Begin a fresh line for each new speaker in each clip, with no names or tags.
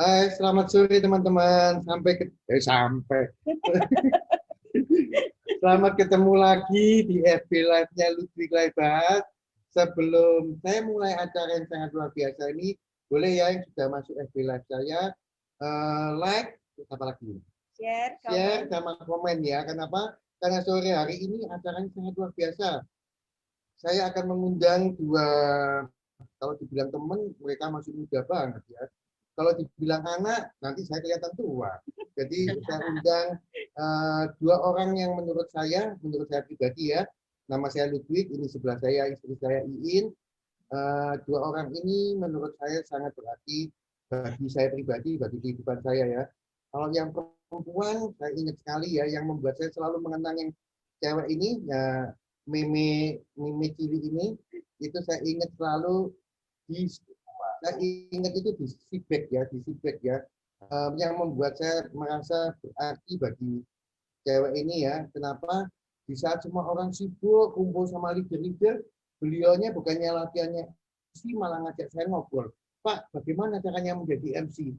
Hai, selamat sore teman-teman. Sampai. Selamat ketemu lagi di FB Live-nya Ludwig Leibhat. Sebelum saya mulai acara yang sangat luar biasa ini, boleh ya yang sudah masuk FB Live saya, like, apa lagi? Share sama komen ya. Kenapa? Karena sore hari ini acaranya sangat luar biasa. Saya akan mengundang dua, kalau dibilang teman, mereka masih muda banget ya. Kalau dibilang anak, nanti saya kelihatan tua. Jadi saya undang dua orang yang menurut saya pribadi ya, nama saya Ludwig, ini sebelah saya istri saya Iin. Dua orang ini menurut saya sangat berarti bagi saya pribadi, bagi kehidupan saya ya. Kalau yang perempuan, saya ingat sekali ya, yang membuat saya selalu mengenang yang cewek ini, ya Meme Cili ini, itu saya ingat selalu saya ingat itu di feedback ya, yang membuat saya merasa berarti bagi cewek ini ya. Kenapa? Di saat semua orang sibuk kumpul sama leader-leader, beliaunya bukannya latihannya MC, malah ngajak saya ngobrol. Pak, bagaimana caranya menjadi MC?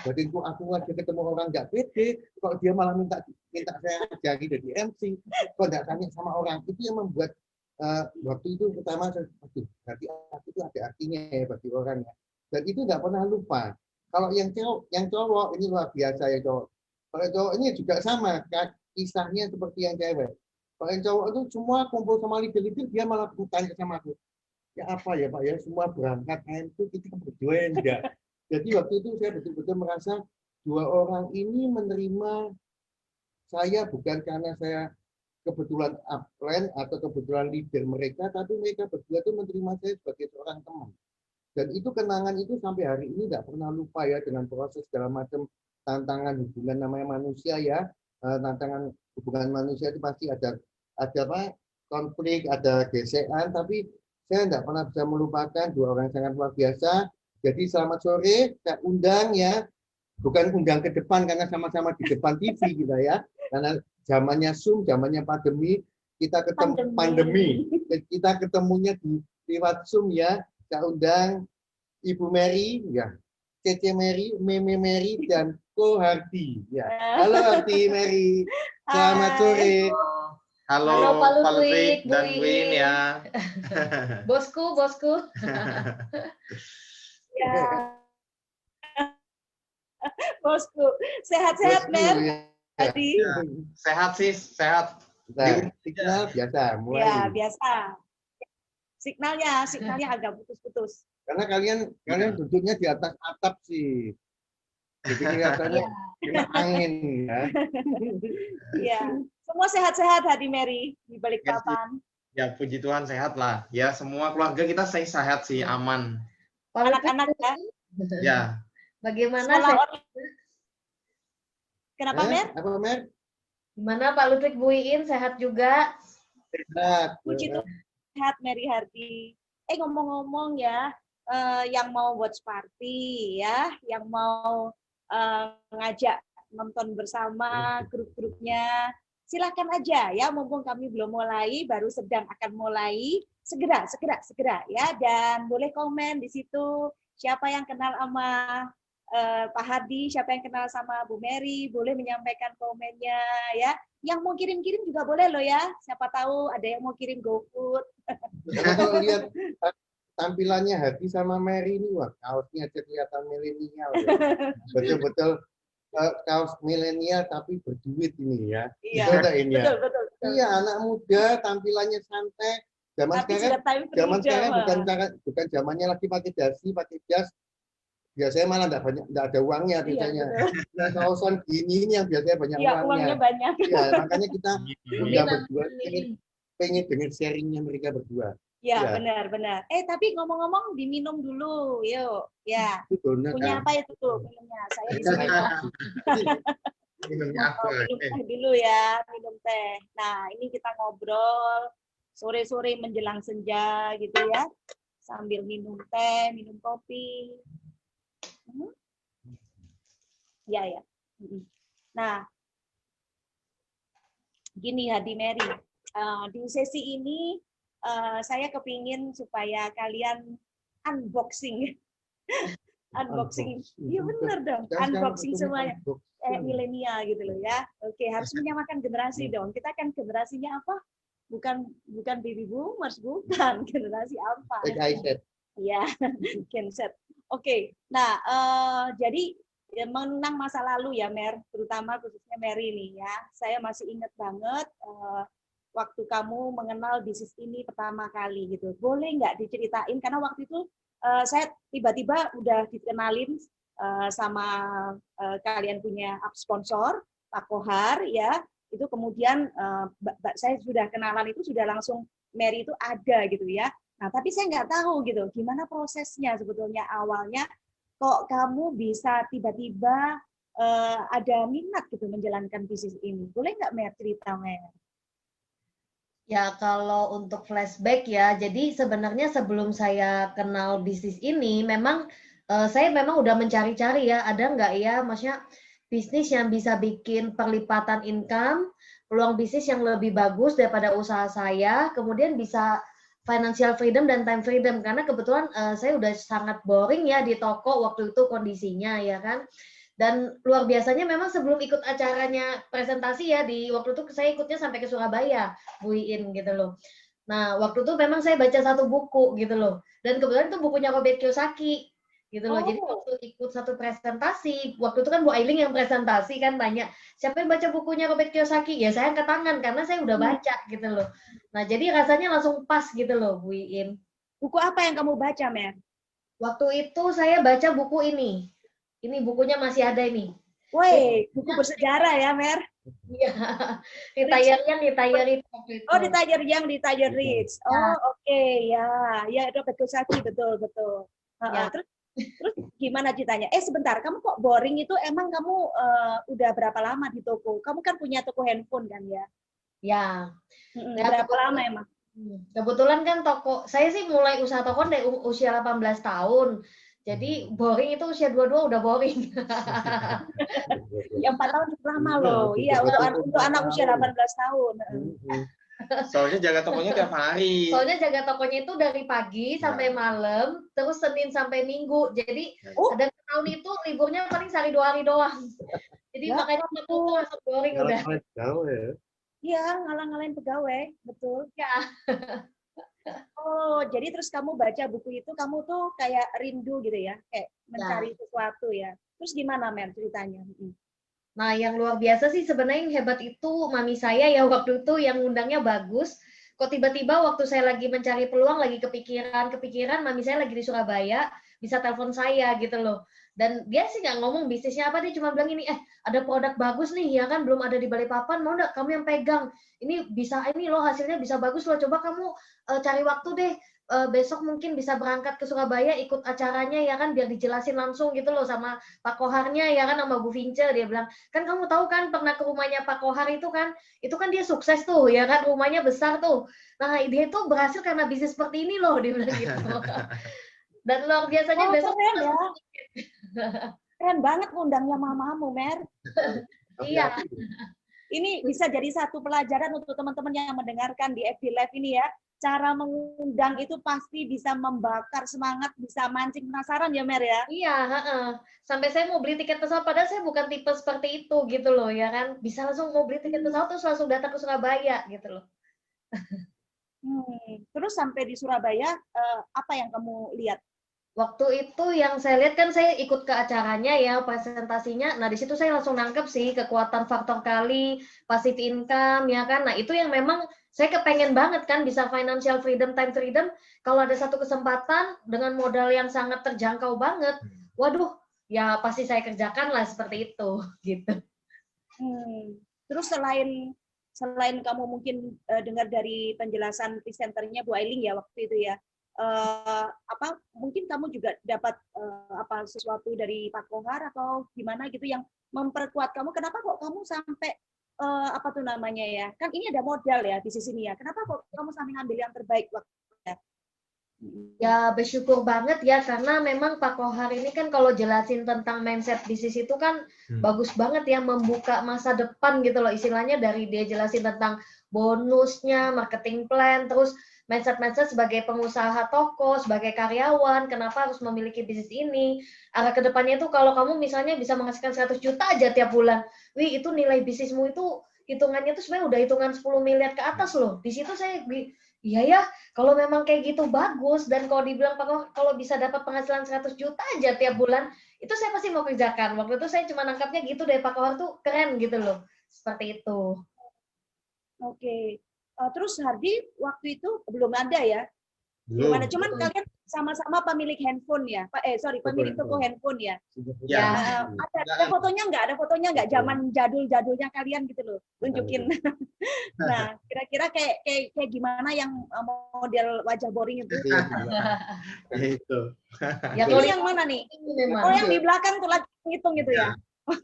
Jadi aku aja ketemu orang nggak pede, kok dia malah minta saya ajari jadi MC, kok nggak tanya sama orang. Itu yang membuat waktu itu pertama saya, berarti aku itu ada artinya ya bagi orang ya. Dan itu nggak pernah lupa. Kalau yang cowok ini luar biasa ya cowok. Kalau cowok ini juga sama, kisahnya seperti yang cewek. Kalau yang cowok itu semua kumpul sama leader-leader, dia malah bertanya sama aku. Ya apa ya Pak ya, semua berangkat itu kita berdua enggak. Jadi waktu itu saya betul-betul merasa dua orang ini menerima saya bukan karena saya kebetulan upline atau kebetulan leader mereka, tapi mereka berdua itu menerima saya sebagai seorang teman. Dan itu kenangan itu sampai hari ini tidak pernah lupa ya, dengan proses segala macam tantangan hubungan namanya manusia ya. Tantangan hubungan manusia itu pasti ada apa, konflik, ada gesekan, tapi saya tidak pernah bisa melupakan dua orang sangat luar biasa. Jadi selamat sore, saya undang ya, bukan undang ke depan karena sama-sama di depan TV kita ya, karena zamannya Zoom, zamannya pandemi, kita ketemu pandemi, kita ketemunya di lewat Zoom ya. Saya undang Ibu Mary, ya, Cece Mary, Meme Mary, dan Ko Hardi. Ya. Halo Hardi, Mary. Selamat sore.
Halo Pak Ludwig dan Bu In ya.
Bosku.
Ya. Bosku. Sehat-sehat, Mer. Tadi.
Ya.
Sehat sih, sehat.
Nah, signal biasa, mulai.
Ya, biasa. Signalnya agak putus-putus.
Karena kalian duduknya di atas atap sih. Jadi kelihatannya kena angin ya.
Iya. Semua sehat-sehat Hadi Mary di balik papan.
Ya, puji Tuhan sehat lah. Ya, semua keluarga kita sehat sih, aman.
Anak-anak ya.
Ya.
Bagaimana
Kenapa, Mer?
Apa, Mer?
Gimana Pak Ludwig, Bu Iin sehat juga?
Sehat.
Puji Tuhan sehat, Mary Hardi. Ngomong-ngomong ya, yang mau watch party ya, yang mau ngajak nonton bersama grup-grupnya, silakan aja ya, mumpung kami belum mulai, baru sedang akan mulai, segera ya, dan boleh komen di situ siapa yang kenal sama Pak Hardi, siapa yang kenal sama Bu Mary, boleh menyampaikan komennya ya. Yang mau kirim-kirim juga boleh loh ya, siapa tahu ada yang mau kirim GoFood.
Kalau lihat tampilannya Hardi sama Mary ini, wah kaosnya aja kelihatan milenial ya. Betul-betul kaos milenial tapi berduit ini ya.
Iya, betul.
Iya, anak muda tampilannya santai. Zaman sekarang bukan zamannya lagi pakai dasi, pakai jas. Biasanya malah enggak ada uangnya biasanya. Nah, kaosan gini ini yang biasanya banyak uangnya.
Banyak.
Iya, makanya kita udah berdua pengen dengar sharingnya mereka berdua.
Ya, benar. Tapi ngomong-ngomong diminum dulu, yuk. Ya. Punya apa itu tuh minumnya? Saya di sini.
Minumnya apa?
Minum teh dulu ya, minum teh. Nah, ini kita ngobrol sore-sore menjelang senja gitu ya. Sambil minum teh, minum kopi. Ya. Nah, gini Hadi Mary, di sesi ini saya kepingin supaya kalian unboxing Unboxing. Iya bener dong.
Sekarang
Unboxing
betulnya
semuanya.
unboxing.
Milenial gitu loh ya. Oke, harus menyamakan generasi dong. Kita kan generasinya apa? Bukan baby boomers, bukan. Generasi apa?
XYZ.
Iya, Gen Z. Oke. Nah, jadi ya, mengenang masa lalu ya, Mer, terutama khususnya Mary nih ya. Saya masih ingat banget waktu kamu mengenal bisnis ini pertama kali gitu. Boleh nggak diceritain? Karena waktu itu saya tiba-tiba udah dikenalin sama kalian punya sponsor, Pak Kohar ya. Itu kemudian saya sudah kenalan itu sudah langsung Mary itu ada gitu ya. Nah, tapi saya nggak tahu gitu gimana prosesnya sebetulnya awalnya kok kamu bisa tiba-tiba ada minat gitu menjalankan bisnis ini. Boleh nggak Mer cerita, Mer?
Ya, kalau untuk flashback ya, jadi sebenarnya sebelum saya kenal bisnis ini, memang saya memang udah mencari-cari ya, ada nggak ya, maksudnya bisnis yang bisa bikin perlipatan income, peluang bisnis yang lebih bagus daripada usaha saya, kemudian bisa financial freedom dan time freedom, karena kebetulan saya udah sangat boring ya di toko waktu itu kondisinya ya kan. Dan luar biasanya memang sebelum ikut acaranya presentasi ya, di waktu itu saya ikutnya sampai ke Surabaya, Bu Iin gitu loh. Nah, waktu itu memang saya baca satu buku gitu loh. Dan kebetulan itu bukunya Robert Kiyosaki gitu loh. Jadi waktu ikut satu presentasi, waktu itu kan Bu Ailing yang presentasi kan tanya, siapa yang baca bukunya Robert Kiyosaki? Ya saya angkat tangan karena saya udah baca gitu loh. Nah, jadi rasanya langsung pas gitu loh, Bu Iin.
Buku apa yang kamu baca, Mer?
Waktu itu saya baca buku ini. Ini bukunya masih ada ini.
Woi, buku bersejarah ya, Mer?
Iya, retire waktu itu.
Oh, di Tiger Rich. Oh, oke, ya. Ya, Robert Kiyosaki, betul.
Ya.
Terus gimana ceritanya? Sebentar, kamu kok boring itu emang kamu udah berapa lama di toko? Kamu kan punya toko handphone kan ya?
Ya.
Berapa lama emang?
Kebetulan kan toko, saya sih mulai usaha toko dari usia 18 tahun. Jadi boring itu usia 22 udah boring.
Ya 4 tahun cukup lama loh. Iya, untuk anak usia 18 tahun.
Soalnya jaga tokonya tiap hari.
Soalnya jaga tokonya itu dari pagi sampai malam, terus Senin sampai Minggu. Jadi dan tahun itu liburnya paling sehari 2 hari doang. Jadi makanya aku langsung boring udah.
Iya, ngalah-ngalahin pegawai, betul.
Ya.
Oh, jadi terus kamu baca buku itu, kamu tuh kayak rindu gitu ya, kayak mencari sesuatu ya. Terus gimana, Mer, ceritanya?
Nah, yang luar biasa sih sebenarnya yang hebat itu mami saya ya waktu itu yang undangnya bagus. Kok tiba-tiba waktu saya lagi mencari peluang, lagi kepikiran, mami saya lagi di Surabaya, bisa telepon saya gitu loh. Dan dia sih nggak ngomong bisnisnya apa, dia cuma bilang ini, ada produk bagus nih, ya kan, belum ada di Balikpapan, mau nggak kamu yang pegang? Ini bisa, ini loh hasilnya bisa bagus loh, coba kamu cari waktu deh, besok mungkin bisa berangkat ke Surabaya, ikut acaranya ya kan, biar dijelasin langsung gitu loh sama Pak Koharnya ya kan, sama Bu Vince, dia bilang, kan kamu tahu kan pernah ke rumahnya Pak Kohar itu kan dia sukses tuh, ya kan, rumahnya besar tuh. Nah, dia itu berhasil karena bisnis seperti ini loh, dia bilang gitu. Dan luar biasanya besok
keren ya. Keren banget ngundangnya mamamu, Mer.
Iya.
Ini bisa jadi satu pelajaran untuk teman-teman yang mendengarkan di FB Live ini ya. Cara mengundang itu pasti bisa membakar semangat, bisa mancing penasaran ya, Mer ya?
Iya, sampai saya mau beli tiket pesawat, padahal saya bukan tipe seperti itu gitu loh, ya kan. Bisa langsung mau beli tiket pesawat terus langsung datang ke Surabaya gitu loh.
Terus sampai di Surabaya, apa yang kamu lihat?
Waktu itu yang saya lihat kan saya ikut ke acaranya ya, presentasinya. Nah, di situ saya langsung nangkep sih kekuatan faktor kali, passive income ya kan. Nah, itu yang memang saya kepengen banget kan bisa financial freedom, time freedom. Kalau ada satu kesempatan dengan modal yang sangat terjangkau banget, waduh, ya pasti saya kerjakan lah seperti itu gitu.
Terus selain kamu mungkin dengar dari penjelasan presenternya Bu Ailing ya waktu itu ya, mungkin kamu juga dapat sesuatu dari Pak Kohar atau gimana gitu yang memperkuat kamu, kenapa kok kamu sampai kan ini ada modal ya bisnis ini ya, kenapa kok kamu sampai ngambil yang terbaik waktu itu?
Ya bersyukur banget ya, karena memang Pak Kohar ini kan kalau jelasin tentang mindset bisnis itu kan bagus banget ya, membuka masa depan gitu loh istilahnya, dari dia jelasin tentang bonusnya, marketing plan, terus mindset-mindset sebagai pengusaha toko, sebagai karyawan, kenapa harus memiliki bisnis ini. Arah kedepannya itu kalau kamu misalnya bisa menghasilkan 100 juta aja tiap bulan, wih itu nilai bisnismu itu hitungannya tuh sebenarnya udah hitungan 10 miliar ke atas loh. Di situ saya, iya ya, kalau memang kayak gitu bagus, dan kalau dibilang kalau bisa dapat penghasilan 100 juta aja tiap bulan, itu saya pasti mau kerjakan. Waktu itu saya cuma nangkapnya gitu deh, Pak Kohar tuh keren gitu loh. Seperti itu.
Oke. Terus Hardi waktu itu belum ada ya? Belum ada. Cuman kalian sama-sama pemilik handphone ya? Pemilik toko handphone ya?
Ya.
Ada fotonya nggak? Ada fotonya nggak? Zaman jadul-jadulnya kalian gitu loh. Tunjukin. Nah, kira-kira kayak gimana yang model wajah boring itu?
Itu.
Ya,
Ini yang mana nih? Oh, yang di belakang tuh lagi ngitung gitu ya? Wah,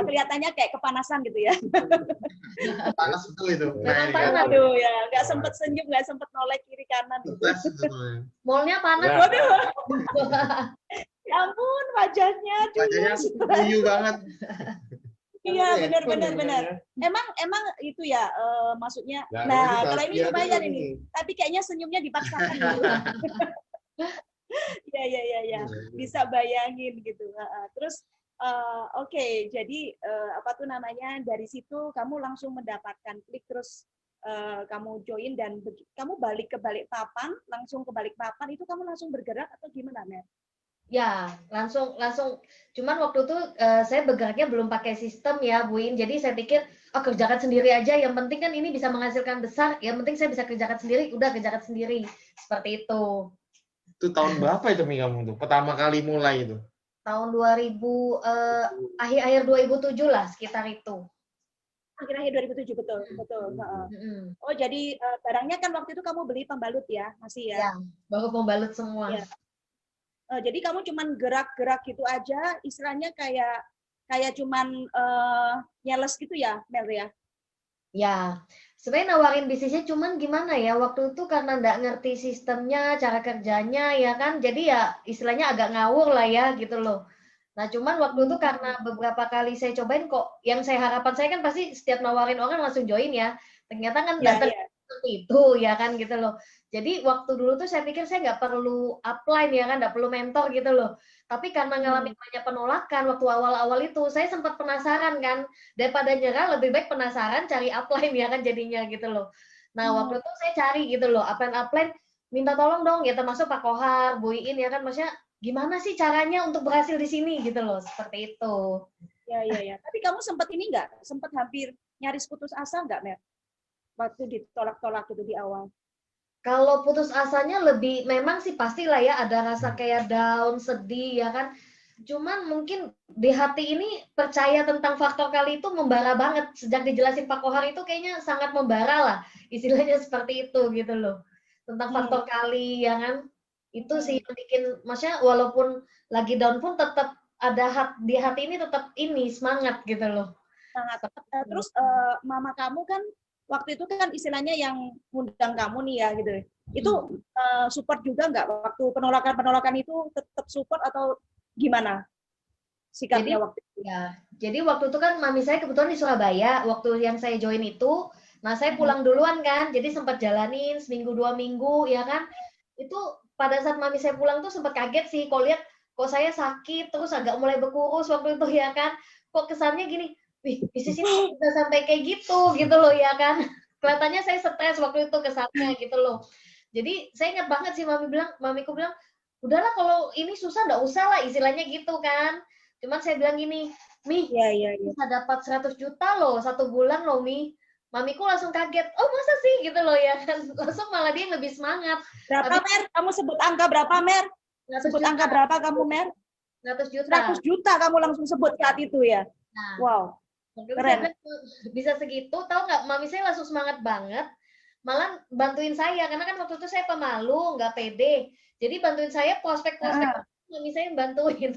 kelihatannya kayak kepanasan gitu ya.
Panas betul itu.
Memang panas.
Aduh ya, nggak sempet senyum, nggak sempet noleh kiri kanan. Gitu.
Mallnya panas.
Waduh. Ya ampun, wajahnya
luyu banget.
Iya, benar. Emang itu ya, maksudnya. Nah, kalau ini lumayan ini. Tapi kayaknya senyumnya dipaksakan. Gitu. Ya. Bisa bayangin gitu. Terus oke, jadi apa tuh namanya, dari situ kamu langsung mendapatkan klik, terus kamu join dan kamu balik ke Balikpapan, langsung ke Balikpapan itu kamu langsung bergerak atau gimana, Mer?
Ya, langsung. Cuman waktu itu saya bergeraknya belum pakai sistem ya, Buin. Jadi saya pikir, kerjakan sendiri aja. Yang penting kan ini bisa menghasilkan besar. Yang penting saya bisa kerjakan sendiri. Udah kerjakan sendiri. Seperti itu.
Itu tahun berapa itu Mi kamu tuh? Pertama kali mulai itu?
Tahun 2000, akhir 2007 lah, sekitar itu.
Akhir 2007, betul. Oh, jadi barangnya kan waktu itu kamu beli pembalut ya, masih ya?
Ya, baru pembalut semua.
Ya. Jadi kamu cuman gerak-gerak gitu aja, istilahnya kayak cuman nyeles gitu ya, Mel ya?
Ya, sebenarnya nawarin bisnisnya cuman gimana ya, waktu itu karena nggak ngerti sistemnya, cara kerjanya ya kan, jadi ya istilahnya agak ngawur lah ya gitu loh. Nah cuman waktu itu karena beberapa kali saya cobain kok, yang saya harapan saya kan pasti setiap nawarin orang langsung join ya, ternyata kan nggak seperti itu ya kan gitu loh. Jadi waktu dulu tuh saya pikir saya nggak perlu upline ya kan, nggak perlu mentor gitu loh. Tapi karena ngalamin banyak penolakan waktu awal-awal itu, saya sempat penasaran kan, daripada nyerah lebih baik penasaran cari upline ya kan jadinya gitu loh. Nah waktu itu saya cari gitu loh, upline minta tolong dong ya, termasuk Pak Kohar, Bu Iin ya kan, maksudnya gimana sih caranya untuk berhasil di sini gitu loh, seperti itu.
Ya. Tapi kamu sempat ini nggak? Sempat hampir nyaris putus asa nggak, Mer? Waktu ditolak-tolak itu di awal.
Kalau putus asanya lebih, memang sih pastilah ya ada rasa kayak down, sedih ya kan. Cuman mungkin di hati ini percaya tentang faktor kali itu membara banget. Sejak dijelasin Pak Kohar itu kayaknya sangat membara lah. Istilahnya seperti itu gitu loh. Tentang faktor kali ya kan. Itu sih yang bikin, maksudnya walaupun lagi down pun tetap ada di hati ini tetap ini semangat gitu loh.
Sangat. Terus mama kamu kan waktu itu kan istilahnya yang ngundang kamu nih ya gitu. Itu support juga nggak waktu penolakan itu, tetap support atau gimana sikapnya waktu itu?
Ya, jadi waktu itu kan mami saya kebetulan di Surabaya waktu yang saya join itu. Nah saya pulang duluan kan, jadi sempat jalanin seminggu 2 minggu ya kan. Itu pada saat mami saya pulang tuh sempat kaget sih, kok lihat kok saya sakit terus agak mulai berkurus waktu itu ya kan. Kok kesannya gini, wih, bisnis ini bisa sampai kayak gitu loh ya kan. Kelihatannya saya stres waktu itu kesannya gitu loh. Jadi saya ingat banget sih mamiku bilang, udahlah kalau ini susah nggak usah lah istilahnya gitu kan. Cuman saya bilang gini, Mi, bisa dapat 100 juta loh 1 bulan loh Mi. Mamiku langsung kaget, oh masa sih gitu loh ya kan. Langsung malah dia lebih semangat.
Berapa Mer? Kamu sebut angka berapa Mer? Sebut juta. Angka berapa kamu Mer?
100 juta.
100 juta kamu langsung sebut saat itu ya.
Nah,
wow.
Keren. Bisa segitu, tahu nggak? Mami saya langsung semangat banget. Malah bantuin saya, karena kan waktu itu saya pemalu, nggak pede. Jadi bantuin saya prospek-prospek, mami saya bantuin.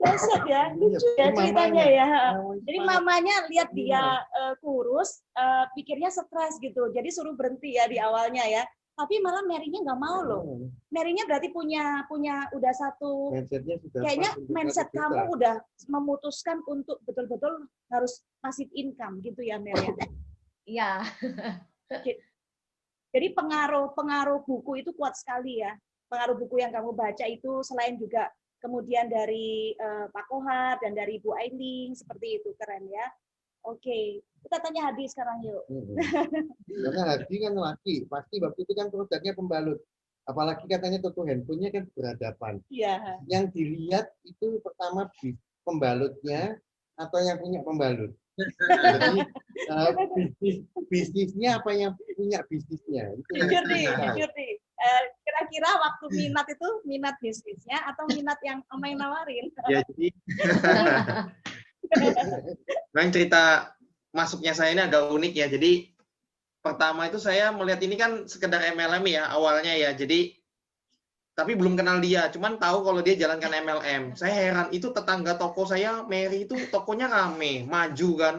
Dasar ya, lucu ya ceritanya ya. Jadi mamanya lihat dia kurus, pikirnya stres gitu. Jadi suruh berhenti ya di awalnya ya. Tapi malah Mary-nya nggak mau loh. Mary-nya berarti punya udah satu. Kayaknya mindset kamu udah memutuskan untuk betul-betul harus passive income gitu ya Mary.
Iya.
Jadi pengaruh buku itu kuat sekali ya. Pengaruh buku yang kamu baca itu selain juga kemudian dari Pak Kohar dan dari Bu Ailing, seperti itu, keren ya. Oke, kita tanya Hadi sekarang yuk.
Karena Hadi kan laki, pasti waktu itu kan produknya pembalut. Apalagi katanya toko handphonenya kan berhadapan.
Iya.
Yang dilihat itu pertama pembalutnya atau yang punya pembalut. Jadi bisnisnya apa yang punya bisnisnya. Itu
Jujur nih. Kira-kira waktu minat itu minat bisnisnya atau minat yang main nawarin?
Ya, jadi memang cerita masuknya saya ini agak unik ya. Jadi pertama itu saya melihat ini kan sekedar MLM ya awalnya ya. Jadi tapi belum kenal dia, cuman tahu kalau dia jalankan MLM. Saya heran, itu tetangga toko saya, Mary itu tokonya rame, maju kan.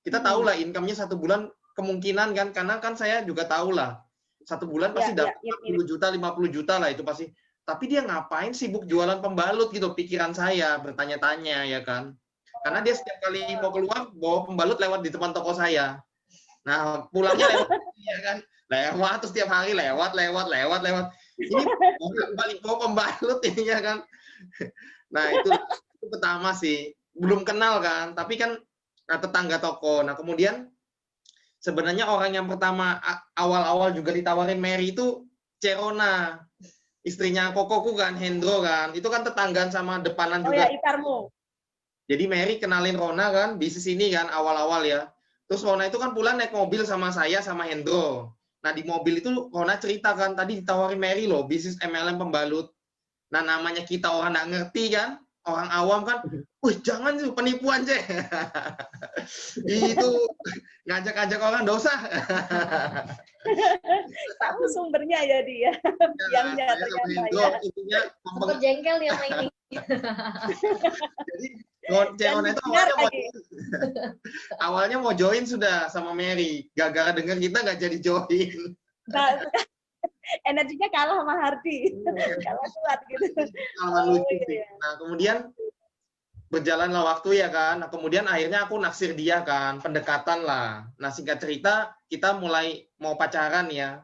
Kita tahu lah income-nya 1 bulan kemungkinan kan, karena kan saya juga tahu lah 1 bulan pasti dapat 40 juta, 50 juta lah itu pasti. Tapi dia ngapain sibuk jualan pembalut gitu, pikiran saya bertanya-tanya ya kan. Karena dia setiap kali mau keluar bawa pembalut lewat di depan toko saya. Nah pulangnya lewat ya kan, lewat terus setiap hari lewat. Ini balik bawa pembalut ininya kan. Nah itu pertama sih, belum kenal kan, tapi kan tetangga toko. Nah kemudian sebenarnya orang yang pertama awal-awal juga ditawarin Mary itu Cerona, istrinya Kokoku kan, Hendro kan, itu kan tetanggaan sama depanan juga.
Oh ya, iparmu.
Jadi Mary kenalin Rona kan, bisnis ini kan awal-awal ya. Terus Rona itu kan pulang naik mobil sama saya sama Hendro. Nah di mobil itu Rona cerita kan, tadi ditawarin Mary loh, bisnis MLM pembalut. Nah namanya kita orang nggak ngerti kan, orang awam kan, wih jangan itu penipuan ceh. Itu ngajak-ngajak orang dosa.
Kamu sumbernya ya dia. Biangnya ternyata ya.
Super jengkel nih sama ini.
Jadi Cerona itu awalnya mau join sudah sama Mary. Gara-gara dengar kita nggak jadi join.
Nah, energinya kalah sama Hardi. Kalah kuat gitu.
Lucu sih. Nah, kemudian berjalanlah waktu ya kan. Nah, kemudian akhirnya aku naksir dia kan, pendekatan lah. Nah, singkat cerita, kita mulai mau pacaran ya.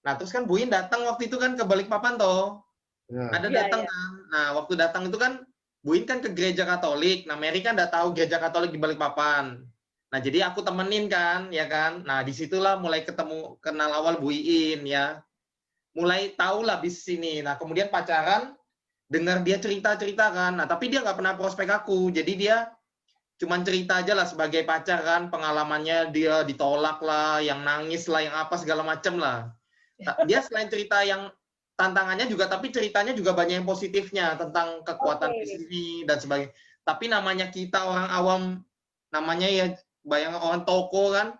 Nah, terus kan Buin datang waktu itu kan ke Balikpapan toh. Ada datang kan. Nah, waktu datang itu kan Buin kan ke gereja Katolik. Nah, Mary kan udah tahu gereja Katolik di Balikpapan. Nah, jadi aku temenin kan, ya kan. Nah, disitulah mulai ketemu, kenal awal Buin ya. Mulai tahu lah bisnis ini. Nah, kemudian pacaran, dengar dia cerita-cerita kan. Nah, tapi dia nggak pernah prospek aku. Jadi dia cuman cerita aja lah sebagai pacar kan. Pengalamannya dia ditolak lah, yang nangis lah, yang apa segala macem lah. Dia selain cerita yang tantangannya juga, tapi ceritanya juga banyak yang positifnya tentang kekuatan bisnis ini dan sebagainya. Tapi namanya kita orang awam, namanya ya bayang orang toko kan,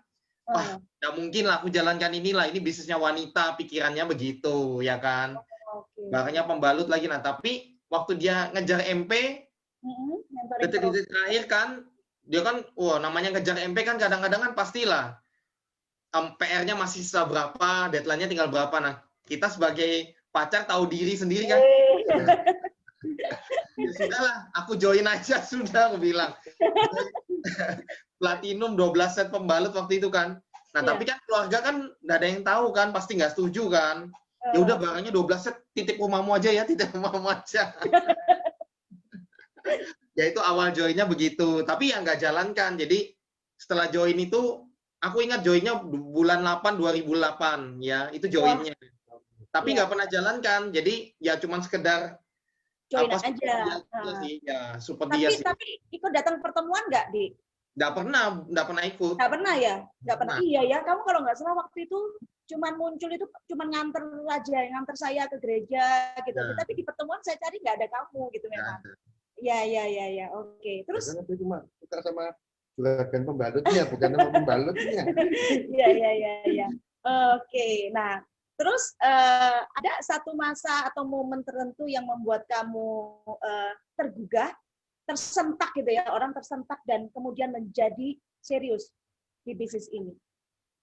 wah nggak mungkin lah aku jalankan inilah, ini bisnisnya wanita, pikirannya begitu ya kan. Makanya pembalut lagi. Nah tapi waktu dia ngejar MP, detik-detik terakhir kan, dia kan, wah namanya ngejar MP kan kadang-kadang kan pastilah PR-nya masih sisa berapa, deadline-nya tinggal berapa. Nah kita sebagai pacar tahu diri sendiri kan. Ya sudahlah, aku join aja sudah, aku bilang. Platinum 12 set pembalut waktu itu kan. Nah, tapi kan keluarga kan nggak ada yang tahu kan, pasti nggak setuju kan. Ya udah barangnya 12 set, titip rumahmu aja ya, titip rumahmu aja. Ya itu awal joinnya begitu, tapi ya nggak jalankan. Jadi setelah join itu, aku ingat joinnya bulan 8 2008 ya, itu joinnya. Tapi nggak pernah jalankan, jadi ya cuma sekedar
join
apa,
aja.
Sih, ya, support
Tapi,
dia sih.
tapi ikut datang pertemuan nggak, Di?
Nggak pernah ikut.
Nggak pernah ya? Nggak pernah. Iya ya, kamu kalau nggak salah waktu itu cuman muncul itu cuman nganter aja, nganter saya ke gereja gitu.
Ya.
Tapi di pertemuan saya cari nggak ada kamu gitu memang. Iya. Oke. Terus?
Karena aku cuma suka sama juragan pembalutnya, bukan sama pembalutnya.
Iya. Oke. Nah. Terus ada satu masa atau momen tertentu yang membuat kamu tergugah, tersentak gitu ya, orang tersentak dan kemudian menjadi serius di bisnis ini.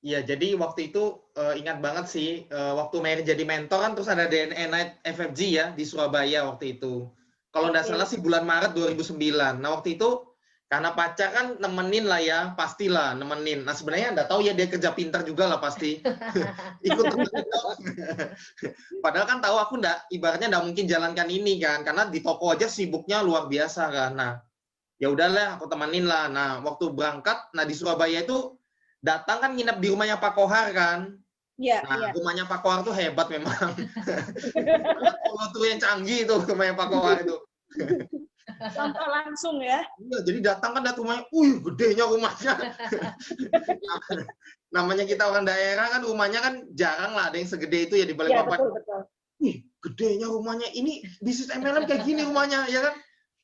Iya, jadi waktu itu ingat banget sih, waktu Mary jadi mentor kan terus ada DNA Night FFG ya di Surabaya waktu itu. Kalau nggak salah sih bulan Maret 2009. Nah waktu itu Karena pacar kan nemenin lah ya, pastilah nemenin. Nah sebenarnya nggak tahu ya dia kerja pintar juga lah pasti. Ikut nemenin dong. Padahal kan tahu aku ibaratnya nggak mungkin jalankan ini kan, karena di toko aja sibuknya luar biasa kan. Nah ya udahlah aku temenin lah. Nah waktu berangkat, nah di Surabaya itu datang kan nginep di rumahnya Pak Kohar kan.
Iya,
Nah
iya.
rumahnya Pak Kohar tuh hebat memang. Kalau tuh yang canggih itu rumahnya Pak Kohar itu.
Contoh langsung ya.
Iya, jadi datang kan rumahnya, gedenya rumahnya. Namanya kita orang daerah kan rumahnya kan jarang lah ada yang segede itu ya di
Iya,
Balikpapan.
betul.
Gedenya rumahnya. Ini bisnis MLM kayak gini rumahnya, ya kan?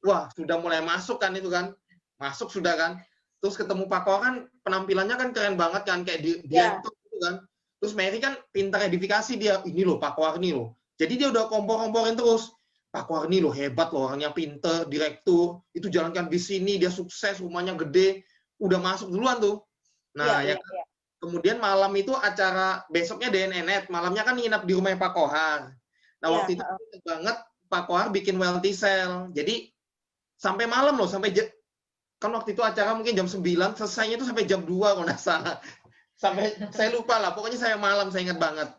Wah, sudah mulai masuk kan itu kan. Masuk sudah kan. Terus ketemu Pak Kohar kan penampilannya kan keren banget kan kayak dia itu kan. Terus Mary kan pintar edifikasi dia. Ini loh Pak Kohar nih loh. Jadi dia udah kompor-komporin terus. Pak Kohar nih loh hebat loh, orangnya pinter, direktur, itu jalankan di sini, dia sukses, rumahnya gede, udah masuk duluan tuh. Nah, ya kan? Kemudian malam itu acara, besoknya DNNet, malamnya kan nginep di rumah Pak Kohar. Nah, waktu itu banget Pak Kohar bikin wealthy sale. Jadi, sampai malam loh, kan waktu itu acara mungkin jam 9, selesainya itu sampai jam 2 kalau nggak salah. Sampai, saya lupa lah, pokoknya saya malam, saya ingat banget.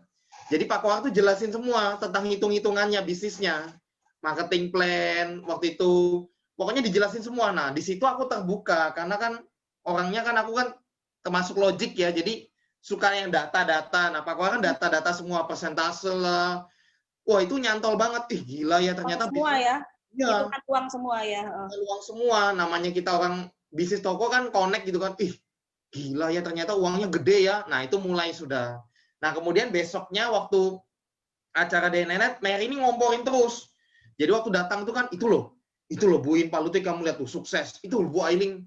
Jadi Pak Kohar tuh jelasin semua tentang hitung-hitungannya, bisnisnya. Marketing plan waktu itu pokoknya dijelasin semua. Nah di situ aku terbuka karena kan orangnya kan aku kan termasuk logik ya, jadi suka yang data-data. Nah Pak Kohar kan data-data semua, persentase lah. Wah itu nyantol banget. Gila ya ternyata
semua ya.
Iya.
Itu uang semua ya.
Uang semua. Namanya kita orang bisnis toko kan connect gitu kan. Gila ya ternyata uangnya gede ya. Nah itu mulai sudah. Nah kemudian besoknya waktu acara DNNet, Mary ini ngomporin terus. Jadi waktu datang tuh kan itu loh Bu In, Pak Lutfi kamu lihat tuh sukses, itu loh Bu Ailing,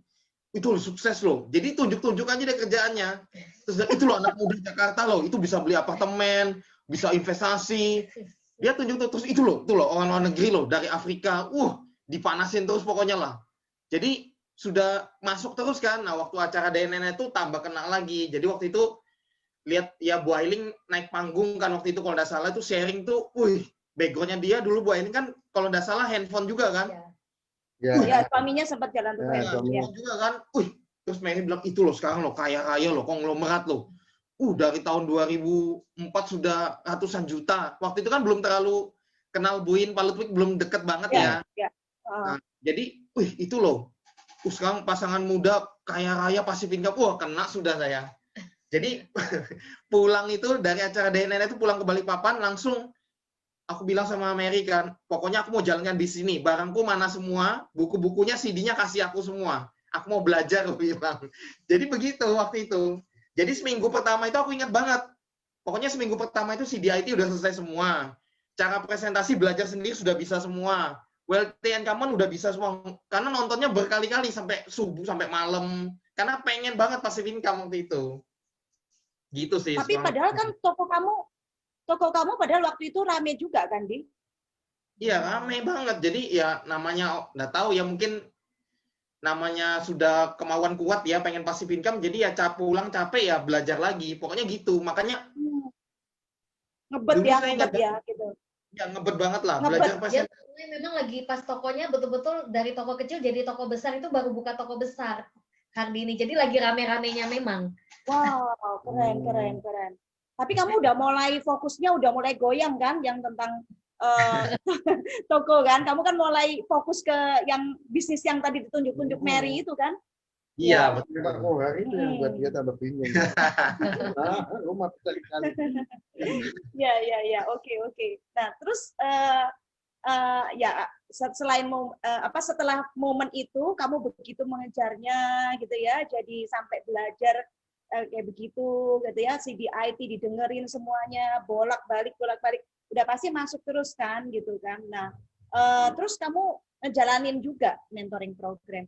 itu loh sukses loh. Jadi tunjuk-tunjuk aja deh kerjaannya. Terus itu loh anak muda Jakarta loh, itu bisa beli apartemen, bisa investasi. Dia tunjuk terus itu loh orang luar negeri loh dari Afrika, dipanasin terus pokoknya lah. Jadi sudah masuk terus kan. Nah waktu acara DNN itu tambah kenal lagi. Jadi waktu itu lihat ya Bu Ailing naik panggung kan waktu itu kalau nggak salah itu sharing tuh, backgroundnya dia dulu Bu Ailing kan kalau nggak salah handphone juga kan?
Ya, suaminya sempat jalan tuh
handphone juga kan? Terus Mary bilang itu loh sekarang loh kaya raya loh, konglomerat loh. Dari tahun 2004 sudah ratusan juta. Waktu itu kan belum terlalu kenal Bu In, Pak Lutfi belum deket banget ya. Nah, jadi itu loh. Sekarang pasangan muda kaya raya pasif income, kena sudah saya. Jadi pulang itu dari acara DNN itu pulang ke Balikpapan langsung aku bilang sama Mary kan, pokoknya aku mau jalankan di sini. Barangku mana semua, buku-bukunya, CD-nya kasih aku semua. Aku mau belajar, aku bilang. Jadi begitu waktu itu. Jadi seminggu pertama itu aku ingat banget. Pokoknya seminggu pertama itu CDIT udah selesai semua. Cara presentasi belajar sendiri sudah bisa semua. Wealthy and Common udah bisa semua. Karena nontonnya berkali-kali sampai subuh, sampai malam. Karena pengen banget passive income waktu itu. Gitu sih.
Tapi padahal kan toko kamu padahal waktu itu rame juga kan, Di?
Iya, rame banget. Jadi ya namanya nggak tahu ya mungkin namanya sudah kemauan kuat ya pengen passive income jadi ya pulang capek ya belajar lagi. Pokoknya gitu. Makanya
ngebet ya gitu.
Ya ngebet banget lah
ngebet.
Belajar
Ya, memang lagi pas tokonya betul-betul dari toko kecil jadi toko besar itu baru buka toko besar Kardini. Jadi lagi rame-ramenya memang.
Wow, keren. Tapi kamu udah mulai fokusnya udah mulai goyang kan yang tentang toko kan? Kamu kan mulai fokus ke yang bisnis yang tadi ditunjuk-tunjuk Mary itu kan?
Iya, betul.
Pak Kohar itu yang buat dia tambah bingung. Rumah sekali.
Ya, oke. Nah, terus ya selain setelah momen itu kamu begitu mengejarnya gitu ya, jadi sampai belajar kayak begitu gitu ya, CDIT didengerin semuanya, bolak-balik, udah pasti masuk terus kan gitu kan. Nah, terus kamu ngejalanin juga mentoring program.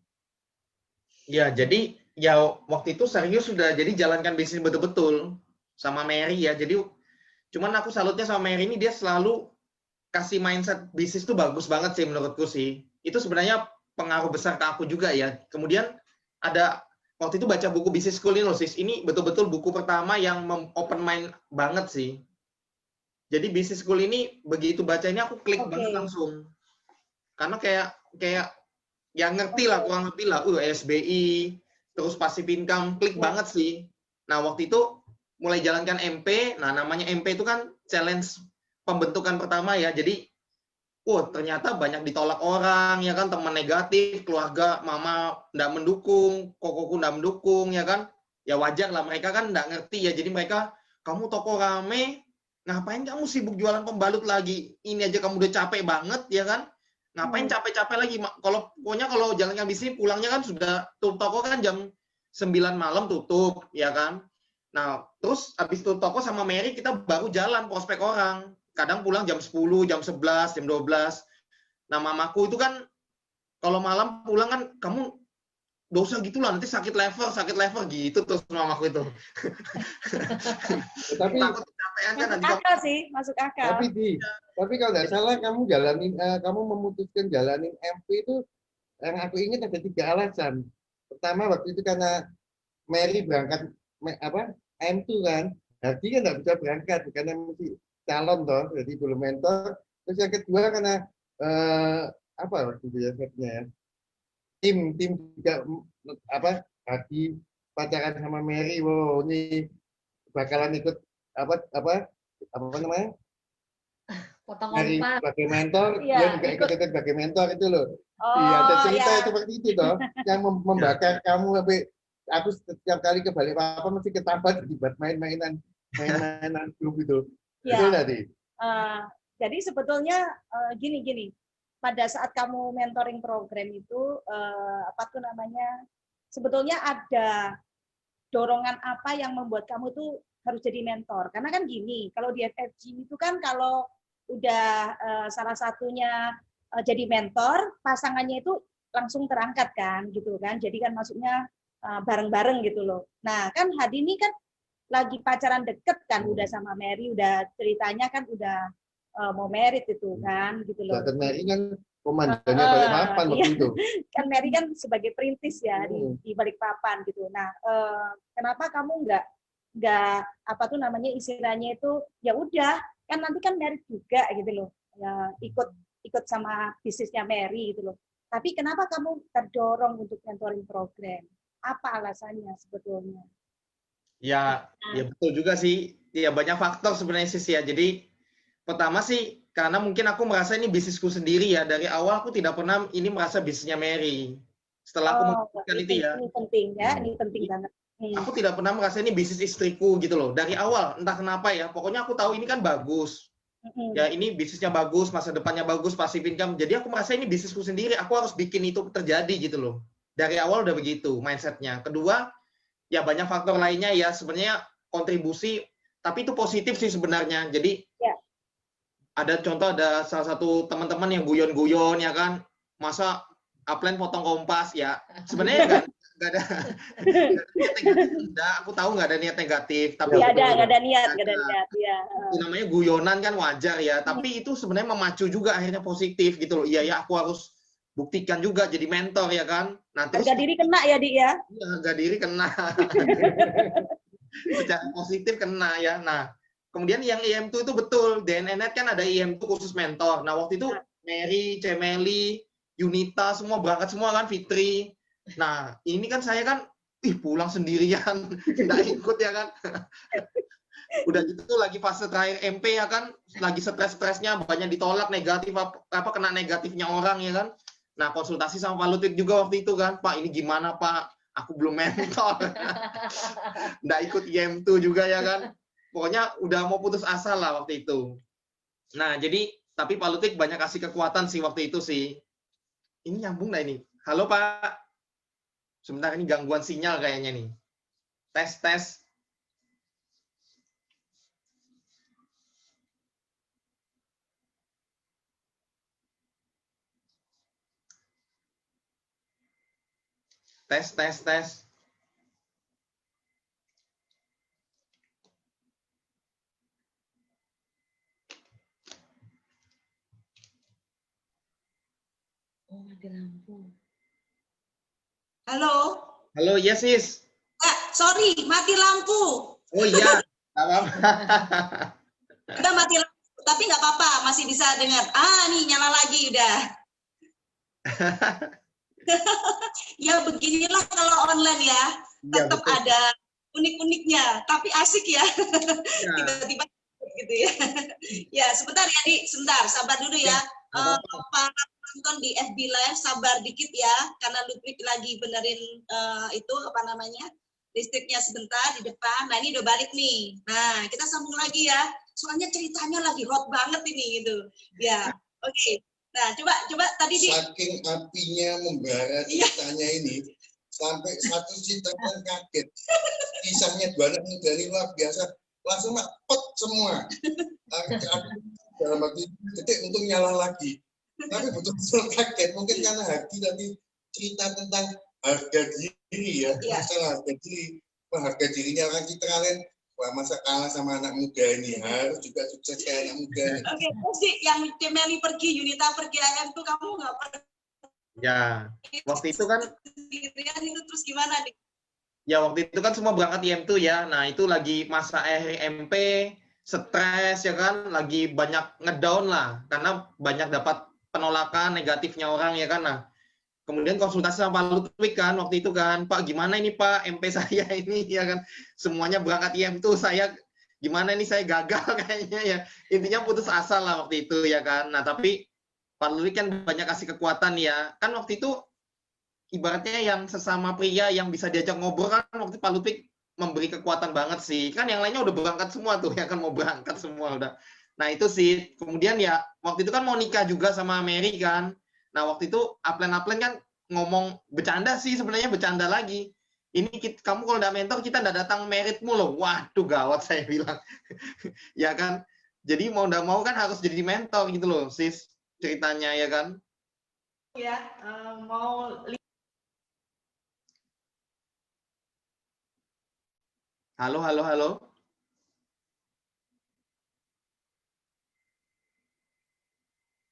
Ya, jadi ya waktu itu serius sudah jadi jalankan bisnis betul-betul sama Mary ya. Jadi cuman aku salutnya sama Mary ini dia selalu kasih mindset bisnis tuh bagus banget sih menurutku sih. Itu sebenarnya pengaruh besar ke aku juga ya. Kemudian ada waktu itu baca buku Business School ini loh, sis. Ini betul-betul buku pertama yang open mind banget sih. Jadi Business School ini begitu baca ini aku klik banget langsung. Karena kayak ya ngerti lah, kurang lebih lah. SBI, terus passive income, klik banget sih. Nah, waktu itu mulai jalankan MP. Nah, namanya MP itu kan challenge pembentukan pertama ya. Jadi, ternyata banyak ditolak orang, ya kan, teman negatif, keluarga, mama nggak mendukung, kokoku nggak mendukung, ya kan. Ya wajar lah, mereka kan nggak ngerti ya. Jadi mereka, kamu toko rame, ngapain kamu sibuk jualan pembalut lagi? Ini aja kamu udah capek banget, ya kan? Ngapain capek-capek lagi? Pokoknya kalau jalankan bisnis, pulangnya kan sudah tutup toko kan jam 9 malam tutup, ya kan? Nah, terus habis tutup toko sama Mary, kita baru jalan prospek orang. Kadang pulang jam 10, jam 11, jam 12. Nah, mamaku itu kan, kalau malam pulang kan, kamu gak usah gitu lah, nanti sakit lever gitu terus mamaku itu.
Tapi
takut kecapean kan nanti.
Masuk akal sih, masuk akal.
Tapi kalau nggak salah kamu memutuskan jalanin MP itu, yang aku ingat ada 3 alasan. Pertama waktu itu karena Mary berangkat M2 kan, Hardi kan nggak bisa berangkat karena mesti calon toh, jadi belum mentor. Terus yang kedua karena waktu itu ya setnya, tim juga Hardi pacaran sama Mary, wow ini bakalan ikut apa namanya?
Potong
Mary
kompas.
sebagai mentor,
Iya,
dia juga ikut sebagai mentor itu loh. Iya, ada cerita seperti itu toh, yang membakar kamu sampai aku setiap kali ke Balikpapan mesti ketambat buat mainan grup itu. Betul tadi.
Jadi sebetulnya gini, pada saat kamu mentoring program itu sebetulnya ada dorongan apa yang membuat kamu tuh harus jadi mentor? Karena kan gini, kalau di FFG itu kan kalau udah salah satunya jadi mentor, pasangannya itu langsung terangkat kan, gitu kan. Jadi kan maksudnya bareng-bareng gitu loh. Nah kan Hadi ini kan lagi pacaran deket kan, udah sama Mary, udah ceritanya kan udah mau merit itu kan, gitu loh.
Dan Mary kan komandannya Balikpapan waktu itu.
Kan Mary kan sebagai perintis ya di Balikpapan gitu. Nah kenapa kamu nggak istilahnya itu ya udah kan nanti kan merit juga gitu loh, ya ikut sama bisnisnya Mary gitu loh. Tapi kenapa kamu terdorong untuk mentoring program? Apa alasannya sebetulnya?
Ya betul juga sih. Ya banyak faktor sebenarnya sih ya. Jadi pertama sih karena mungkin aku merasa ini bisnisku sendiri ya. Dari awal aku tidak pernah ini merasa bisnisnya Mary. Setelah aku memutuskan itu ya.
Ini penting ya, ini penting banget.
Aku tidak pernah merasa ini bisnis istriku gitu loh. Dari awal entah kenapa ya. Pokoknya aku tahu ini kan bagus. Ya ini bisnisnya bagus, masa depannya bagus, passive income. Jadi aku merasa ini bisnisku sendiri. Aku harus bikin itu terjadi gitu loh. Dari awal udah begitu mindsetnya. Kedua, ya banyak faktor lainnya ya. Sebenarnya kontribusi, tapi itu positif sih sebenarnya. Jadi ada contoh, ada salah satu teman-teman yang guyon-guyon ya kan. Masa upline potong kompas ya. Sebenarnya nggak ada niat negatif. Aku tahu nggak ada niat negatif, tapi
nggak ada niat ya.
Itu namanya guyonan kan wajar ya, tapi itu sebenarnya memacu juga akhirnya positif gitu loh. Iya ya, aku harus buktikan juga jadi mentor ya kan. Nah, terus
harga diri kena ya, Di ya.
Iya, harga diri kena. Secara positif kena ya. Nah, kemudian yang IM2 itu betul, DNNet kan ada IM2 khusus mentor. Nah, waktu itu Mary, Cemeli, Yunita semua berangkat semua kan, Fitri. Nah, ini kan saya kan pulang sendirian, nggak ikut ya kan. Udah gitu lagi fase terakhir MP ya kan, lagi stres-stresnya, banyak ditolak negatif kena negatifnya orang ya kan. Nah, konsultasi sama Pak Lutfi juga waktu itu kan, Pak ini gimana Pak, aku belum mentor. Nggak ikut IM2 juga ya kan. Pokoknya udah mau putus asa lah waktu itu. Nah, jadi tapi Pak Lutfi banyak kasih kekuatan sih waktu itu sih. Ini nyambung nggak ini? Halo Pak. Sebentar, ini gangguan sinyal kayaknya nih. Tes. Tes.
Oh, mati lampu.
Halo.
Halo, yes, sis.
Sorry, mati lampu.
Oh iya, nggak apa-apa.
Udah mati lampu, tapi nggak apa-apa, masih bisa dengar. Nih nyala lagi udah. Ya beginilah kalau online ya,
Iya,
tetap
betul.
ada unik-uniknya, tapi asik ya.
Ya,
Tiba-tiba gitu ya. Ya, sebentar ya, Di. Sebentar, sabar dulu ya.
nggak apa-apa.
Para penonton di FB Live, sabar dikit ya, karena Ludwig lagi benerin itu apa namanya, listriknya sebentar di depan. Nah, ini udah balik nih. Nah, kita sambung lagi ya. Soalnya ceritanya lagi hot banget ini gitu. Ya, oke. Nah, coba tadi Di.
Saking apinya membara ceritanya ini, sampai satu citraan kaget. Kisahnya dua anak muda ini luar biasa. Langsung pet semua. Dalam waktu detik untuk nyala lagi. Tapi betul-betul kaget. Mungkin karena Hadi tadi cerita tentang harga diri ya. Masalah harga diri. Harga dirinya orang Citra lain. Wah, masa kalah sama anak muda ini, harus juga sukses kayak anak muda ini.
Oke, terus sih yang Cemeli pergi, Yunita pergi AM tuh kamu nggak pernah.
Ya, waktu itu kan
Sendirian itu terus gimana nih?
ya waktu itu kan semua berangkat IM2 ya. Nah, itu lagi masa akhir MP, stres ya kan, lagi banyak ngedown lah karena banyak dapat penolakan negatifnya orang ya kan. Nah, kemudian konsultasi sama Pak Ludwig kan waktu itu kan, Pak gimana ini Pak MP saya ini ya kan, semuanya berangkat IM2, saya gimana ini, saya gagal kayaknya ya, intinya putus asa lah waktu itu ya kan. Nah tapi Pak Ludwig kan banyak kasih kekuatan ya kan, waktu itu ibaratnya yang sesama pria yang bisa diajak ngobrol kan, waktu Pak Ludwig memberi kekuatan banget sih, kan yang lainnya udah berangkat semua tuh ya kan, mau berangkat semua udah. Nah itu sih, kemudian ya waktu itu kan mau nikah juga sama Mary kan. Nah waktu itu upline kan ngomong bercanda sih, sebenarnya bercanda lagi. Ini kamu kalau udah mentor kita udah datang meritmu loh. Waduh gawat saya bilang. Ya kan. Jadi mau nggak mau kan harus jadi mentor gitu loh sis, ceritanya ya kan.
Ya, mau
Halo.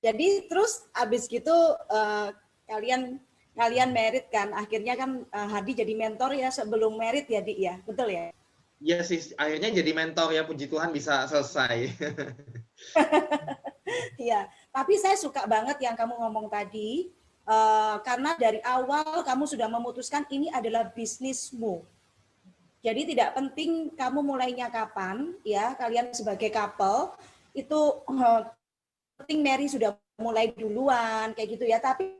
jadi terus abis gitu kalian merit kan, akhirnya kan Hadi jadi mentor ya sebelum merit ya Di ya, betul ya?
Iya sih, akhirnya jadi mentor ya, puji Tuhan bisa selesai.
Iya, tapi saya suka banget yang kamu ngomong tadi, karena dari awal kamu sudah memutuskan ini adalah bisnismu. Jadi tidak penting kamu mulainya kapan, ya kalian sebagai couple itu penting Mary sudah mulai duluan kayak gitu ya. Tapi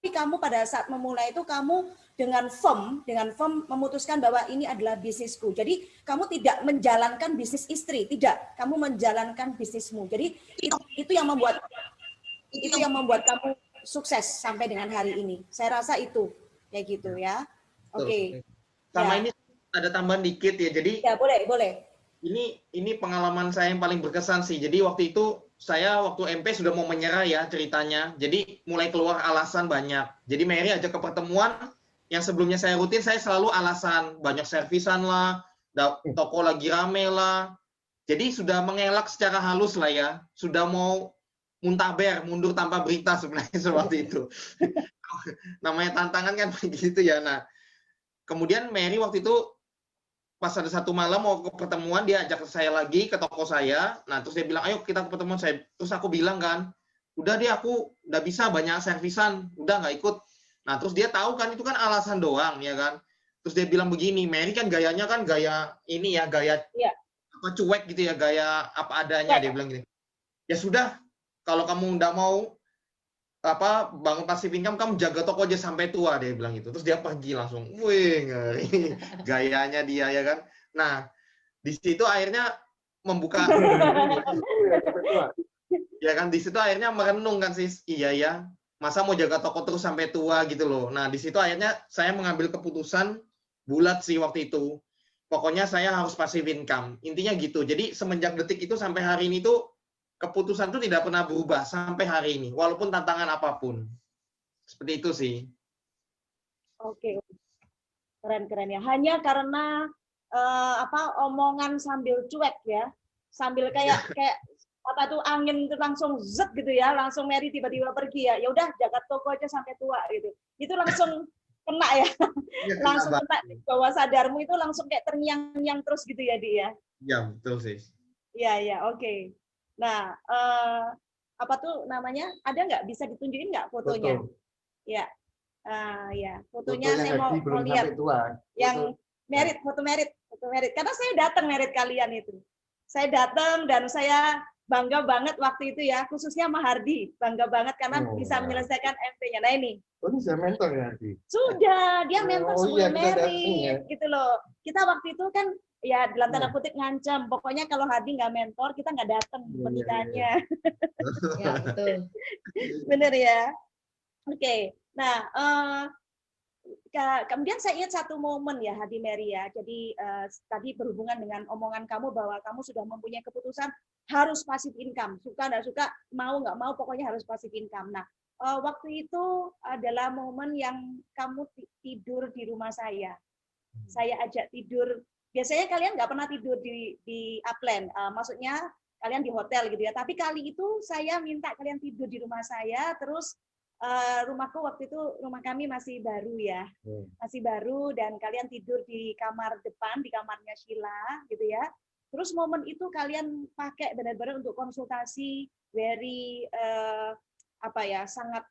kamu pada saat memulai itu kamu dengan firm memutuskan bahwa ini adalah bisnisku. Jadi kamu tidak menjalankan bisnis istri, tidak. Kamu menjalankan bisnismu. Jadi itu yang membuat kamu sukses sampai dengan hari ini. Saya rasa itu kayak gitu ya. Oke.
Sama
Ya.
ini ada tambahan dikit ya. Jadi
Ya, boleh.
ini pengalaman saya yang paling berkesan sih. Jadi waktu itu saya waktu MP sudah mau menyerah ya ceritanya. Jadi mulai keluar alasan banyak. Jadi Mary ajak ke pertemuan yang sebelumnya saya rutin, saya selalu alasan banyak servisan lah, toko lagi rame lah. Jadi sudah mengelak secara halus lah ya. Sudah mau muntaber, mundur tanpa berita sebenarnya seperti itu. Namanya tantangan kan begitu ya. Nah, kemudian Mary waktu itu pas ada satu malam mau ke pertemuan, dia ajak saya lagi ke toko saya. Nah terus dia bilang ayo kita ke pertemuan saya. Terus aku bilang kan, udah deh aku udah bisa banyak servisan, udah nggak ikut. Nah terus dia tahu kan itu kan alasan doang ya kan. Terus dia bilang begini, Mary kan gayanya kan gaya ini ya, gaya apa cuek gitu ya, gaya apa adanya. Dia bilang gini, ya sudah kalau kamu nggak mau apa bangun passive income, kamu jaga toko aja sampai tua, dia bilang gitu. Terus dia pergi langsung, wih ngeri gayanya dia ya kan. Nah di situ akhirnya membuka ya kan, di situ akhirnya merenung kan sis, iya ya masa mau jaga toko terus sampai tua gitu loh. Nah di situ akhirnya saya mengambil keputusan bulat sih waktu itu, pokoknya saya harus passive income, intinya gitu. Jadi semenjak detik itu sampai hari ini tuh keputusan itu tidak pernah berubah sampai hari ini, walaupun tantangan apapun. Seperti itu sih.
Oke. Keren ya. Hanya karena omongan sambil cuek ya. Sambil kayak apa tuh angin itu langsung zet gitu ya, langsung Mary tiba-tiba pergi ya. Ya udah jaga toko aja sampai tua gitu. Itu langsung kena ya. Langsung kena bawah sadarmu itu langsung kayak terngiang-ngiang terus gitu ya, Di ya.
Iya, betul sih.
Iya, oke. Nah, apa tuh namanya? Ada nggak bisa ditunjukin nggak fotonya?
Betul.
Ya. Ya, fotonya saya
Hadi
mau
belum
lihat
sampai tua.
yang
Foto-
foto merit. Karena saya datang merit kalian itu. Saya datang dan saya bangga banget waktu itu ya, khususnya sama Hardi. Bangga banget karena
Oh,
bisa
wow.
menyelesaikan MP-nya. Nah ini,
Oh, ini saya mentor ya, Hadi?
sudah, dia mentor
Oh,
sebelum
iya, kita datang
merit,
ya.
gitu loh. Kita waktu itu kan, ya dalam tanda
Hmm.
kutip ngancam, pokoknya kalau Hardi nggak mentor, kita nggak datang
Iya, iya,
pernikahannya.
Ya, betul.
Bener ya? Oke, nah kemudian saya ingat satu momen ya Hadi Mary ya. Jadi tadi berhubungan dengan omongan kamu bahwa kamu sudah mempunyai keputusan harus passive income, suka nggak suka, mau nggak mau, pokoknya harus passive income. Nah waktu itu adalah momen yang kamu tidur di rumah saya. Saya ajak tidur. Biasanya kalian nggak pernah tidur di upland, maksudnya kalian di hotel gitu ya. Tapi kali itu saya minta kalian tidur di rumah saya, terus rumahku waktu itu, rumah kami masih baru ya, masih baru, dan kalian tidur di kamar depan, di kamarnya Sheila gitu ya. Terus momen itu kalian pakai benar-benar untuk konsultasi very sangat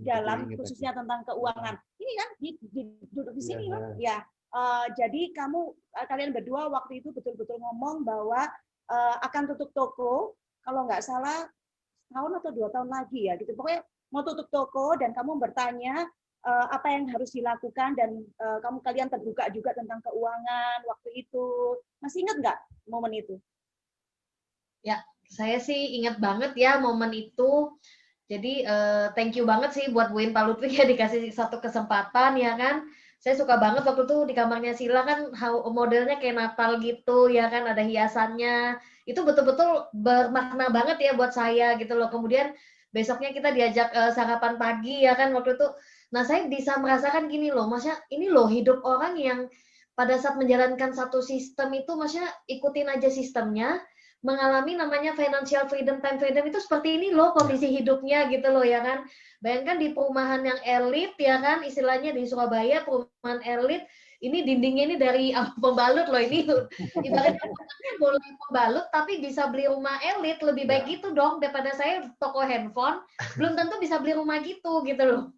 dalam, khususnya tentang keuangan. Ini kan duduk di sini loh ya. Jadi kalian berdua waktu itu betul-betul ngomong bahwa akan tutup toko kalau nggak salah tahun atau 2 tahun lagi ya gitu. Pokoknya mau tutup toko dan kamu bertanya apa yang harus dilakukan, dan kalian terbuka juga tentang keuangan waktu itu. Masih ingat nggak momen itu?
Ya, saya sih ingat banget ya momen itu. Jadi thank you banget sih buat Bu Pak Lutfi ya, dikasih satu kesempatan ya kan. Saya suka banget waktu itu di kamarnya Sila kan, modelnya kayak Natal gitu ya kan, ada hiasannya. Itu betul-betul bermakna banget ya buat saya gitu loh. Kemudian besoknya kita diajak sarapan pagi ya kan waktu itu. Nah, saya bisa merasakan gini loh, maksudnya ini loh hidup orang yang pada saat menjalankan satu sistem itu, maksudnya ikutin aja sistemnya, mengalami namanya financial freedom, time freedom itu seperti ini loh kondisi hidupnya gitu loh ya kan. Bayangkan di perumahan yang elit ya kan, istilahnya di Surabaya perumahan elit, ini dindingnya ini dari pembalut loh ini. Ibaratnya boleh pembalut tapi bisa beli rumah elit, lebih baik gitu dong daripada saya toko handphone, belum tentu bisa beli rumah gitu loh.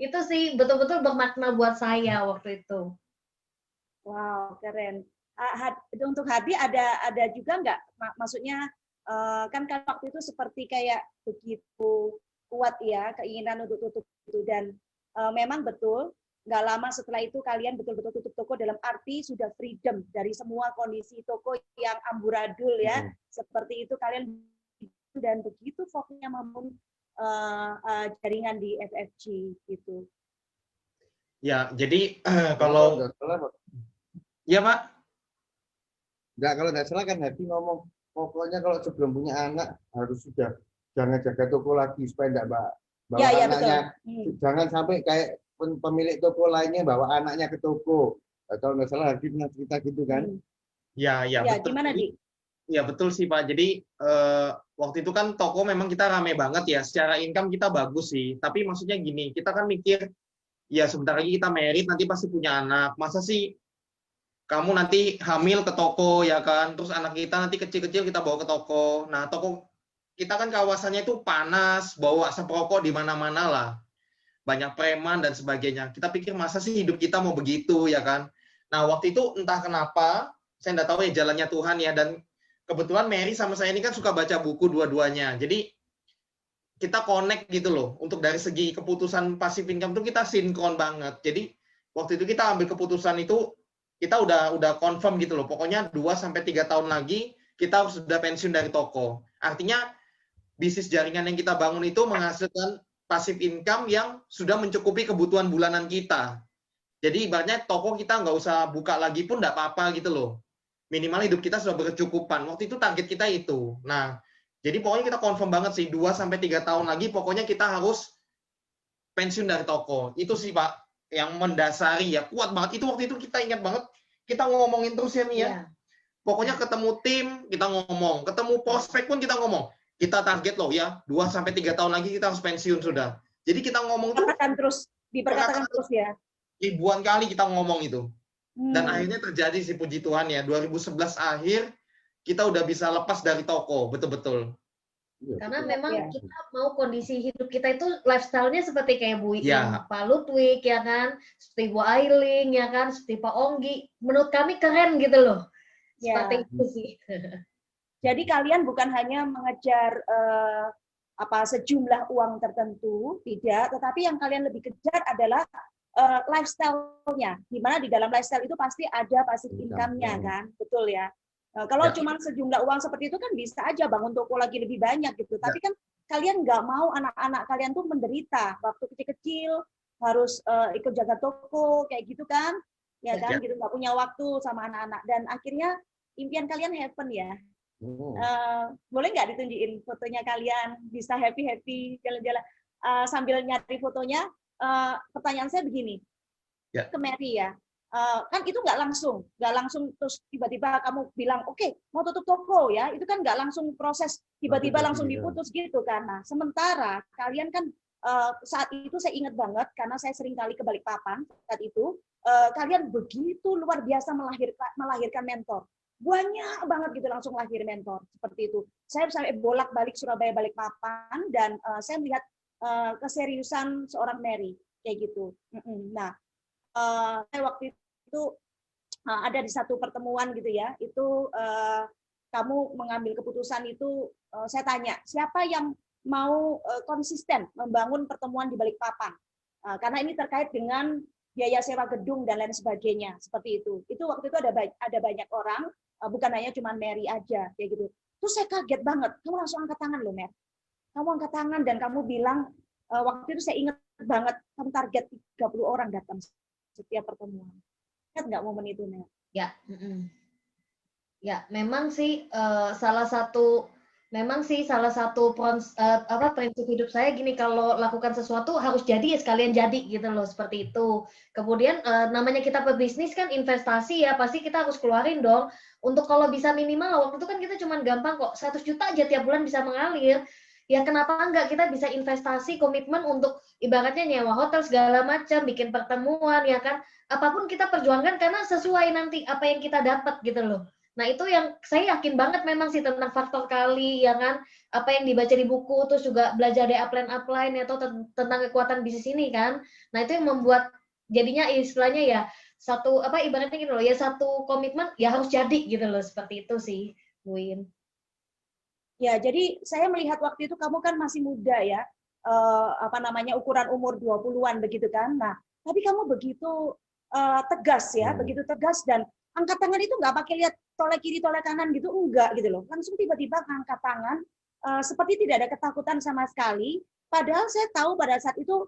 Itu sih betul-betul bermakna buat saya waktu itu.
Wow, keren. Untuk Hadi ada juga nggak, maksudnya kan waktu itu seperti kayak begitu kuat ya keinginan untuk tutup itu, dan memang betul nggak lama setelah itu kalian betul-betul tutup toko, dalam arti sudah freedom dari semua kondisi toko yang amburadul ya, seperti itu kalian, dan begitu fokusnya membangun jaringan di FFG gitu.
Ya, jadi kalau ya Pak,
Enggak, kalau nggak salah kan Hadi ngomong, pokoknya kalau sebelum punya anak harus sudah jangan jaga toko lagi supaya enggak bawa anaknya. Jangan sampai kayak pemilik toko lainnya bawa anaknya ke toko. Kalau nggak salah Hadi pernah cerita gitu kan?
Ya, betul.
Gimana, Di?
Ya, betul sih Pak. Jadi waktu itu kan toko memang kita rame banget ya. Secara income kita bagus sih. Tapi maksudnya gini, kita kan mikir, ya sebentar lagi kita married, nanti pasti punya anak. Masa sih kamu nanti hamil ke toko ya kan, terus anak kita nanti kecil-kecil kita bawa ke toko. Nah, toko kita kan kawasannya itu panas, bawa asap rokok di mana-mana lah, banyak preman dan sebagainya. Kita pikir masa sih hidup kita mau begitu ya kan. Nah, waktu itu entah kenapa, saya nggak tahu ya jalannya Tuhan ya, dan kebetulan Mary sama saya ini kan suka baca buku dua-duanya, jadi kita connect gitu loh. Untuk dari segi keputusan passive income itu kita sinkron banget. Jadi waktu itu kita ambil keputusan itu, kita udah confirm gitu loh. Pokoknya 2-3 tahun lagi kita harus sudah pensiun dari toko. Artinya bisnis jaringan yang kita bangun itu menghasilkan passive income yang sudah mencukupi kebutuhan bulanan kita. Jadi ibaratnya toko kita nggak usah buka lagi pun nggak apa-apa gitu loh. Minimal hidup kita sudah berkecukupan. Waktu itu target kita itu. Nah, jadi pokoknya kita confirm banget sih 2-3 tahun lagi pokoknya kita harus pensiun dari toko. Itu sih Pak yang mendasari ya, kuat banget. Itu waktu itu kita ingat banget, kita ngomongin terus ya Mia. Yeah. Pokoknya ketemu tim kita ngomong, ketemu prospek pun kita ngomong. Kita target loh ya, 2-3 tahun lagi kita harus pensiun sudah. Jadi kita ngomong
diperkatakan terus ya.
Ribuan kali kita ngomong itu. Dan akhirnya terjadi sih, puji Tuhan ya, 2011 akhir kita udah bisa lepas dari toko, betul-betul.
Iya,
Karena
betul.
memang
Iya.
kita mau kondisi hidup kita itu lifestyle-nya seperti kayak Bu
Ya.
Iin, Pak Ludwig ya kan, seperti Bu Ailing ya kan, seperti Pak Onggi. Menurut kami keren gitu loh.
Ya.
Seperti itu sih.
Jadi kalian bukan hanya mengejar sejumlah uang tertentu, tidak, tetapi yang kalian lebih kejar adalah lifestyle-nya. Di mana di dalam lifestyle itu pasti ada passive income-nya kan, betul ya. Kalau
Ya.
cuma sejumlah uang seperti itu kan bisa aja bangun toko lagi lebih banyak gitu. Tapi kan kalian nggak mau anak-anak kalian tuh menderita waktu kecil-kecil harus ikut jaga toko kayak gitu kan, ya kan, gitu nggak punya waktu sama anak-anak dan akhirnya impian kalian happen ya. Boleh nggak ditunjukin fotonya kalian bisa happy jalan-jalan sambil nyari fotonya. Pertanyaan saya begini ke Mary ya, kan itu nggak langsung terus tiba-tiba kamu bilang oke, mau tutup toko ya, itu kan nggak langsung proses tiba-tiba langsung diputus gitu kan. Nah sementara kalian kan saat itu saya ingat banget karena saya sering kali ke Balikpapan saat itu, kalian begitu luar biasa melahirkan mentor. Banyak banget gitu langsung lahir mentor seperti itu. Saya sampai bolak-balik Surabaya Balikpapan dan saya melihat keseriusan seorang Mary kayak gitu. Nah, saya waktu itu ada di satu pertemuan gitu ya. Itu kamu mengambil keputusan itu, saya tanya siapa yang mau konsisten membangun pertemuan di Balikpapan, karena ini terkait dengan biaya sewa gedung dan lain sebagainya seperti itu. Itu waktu itu ada banyak orang. Bukan hanya cuma Mary aja kayak gitu. Terus saya kaget banget. Kamu langsung angkat tangan loh, Mary. Kamu angkat tangan dan kamu bilang waktu itu saya ingat banget kamu target 30 orang datang setiap pertemuan. Ingat nggak momen itu, Mary?
Ya, ya memang sih salah satu prinsip hidup saya gini, kalau lakukan sesuatu harus jadi ya sekalian jadi gitu loh, seperti itu. Kemudian namanya kita pebisnis kan investasi ya, pasti kita harus keluarin dong. Untuk kalau bisa minimal waktu itu kan kita cuma gampang kok 100 juta aja tiap bulan bisa mengalir. Ya kenapa enggak kita bisa investasi komitmen untuk ibaratnya nyewa hotel segala macam, bikin pertemuan ya kan. Apapun kita perjuangkan karena sesuai nanti apa yang kita dapat gitu loh. Nah itu yang saya yakin banget memang sih tentang faktor kali ya kan, apa yang dibaca di buku, terus juga belajar dari upline atau tentang kekuatan bisnis ini kan. Nah itu yang membuat jadinya istilahnya ya satu ibaratnya gitu loh ya, satu komitmen ya harus jadi gitu loh, seperti itu sih Bu Iin.
Ya jadi saya melihat waktu itu kamu kan masih muda ya, ukuran umur 20-an begitu kan. Nah tapi kamu begitu tegas ya, begitu tegas dan angkat tangan itu nggak pakai lihat tolak kiri tolak kanan gitu, enggak gitu loh, langsung tiba-tiba angkat tangan seperti tidak ada ketakutan sama sekali. Padahal saya tahu pada saat itu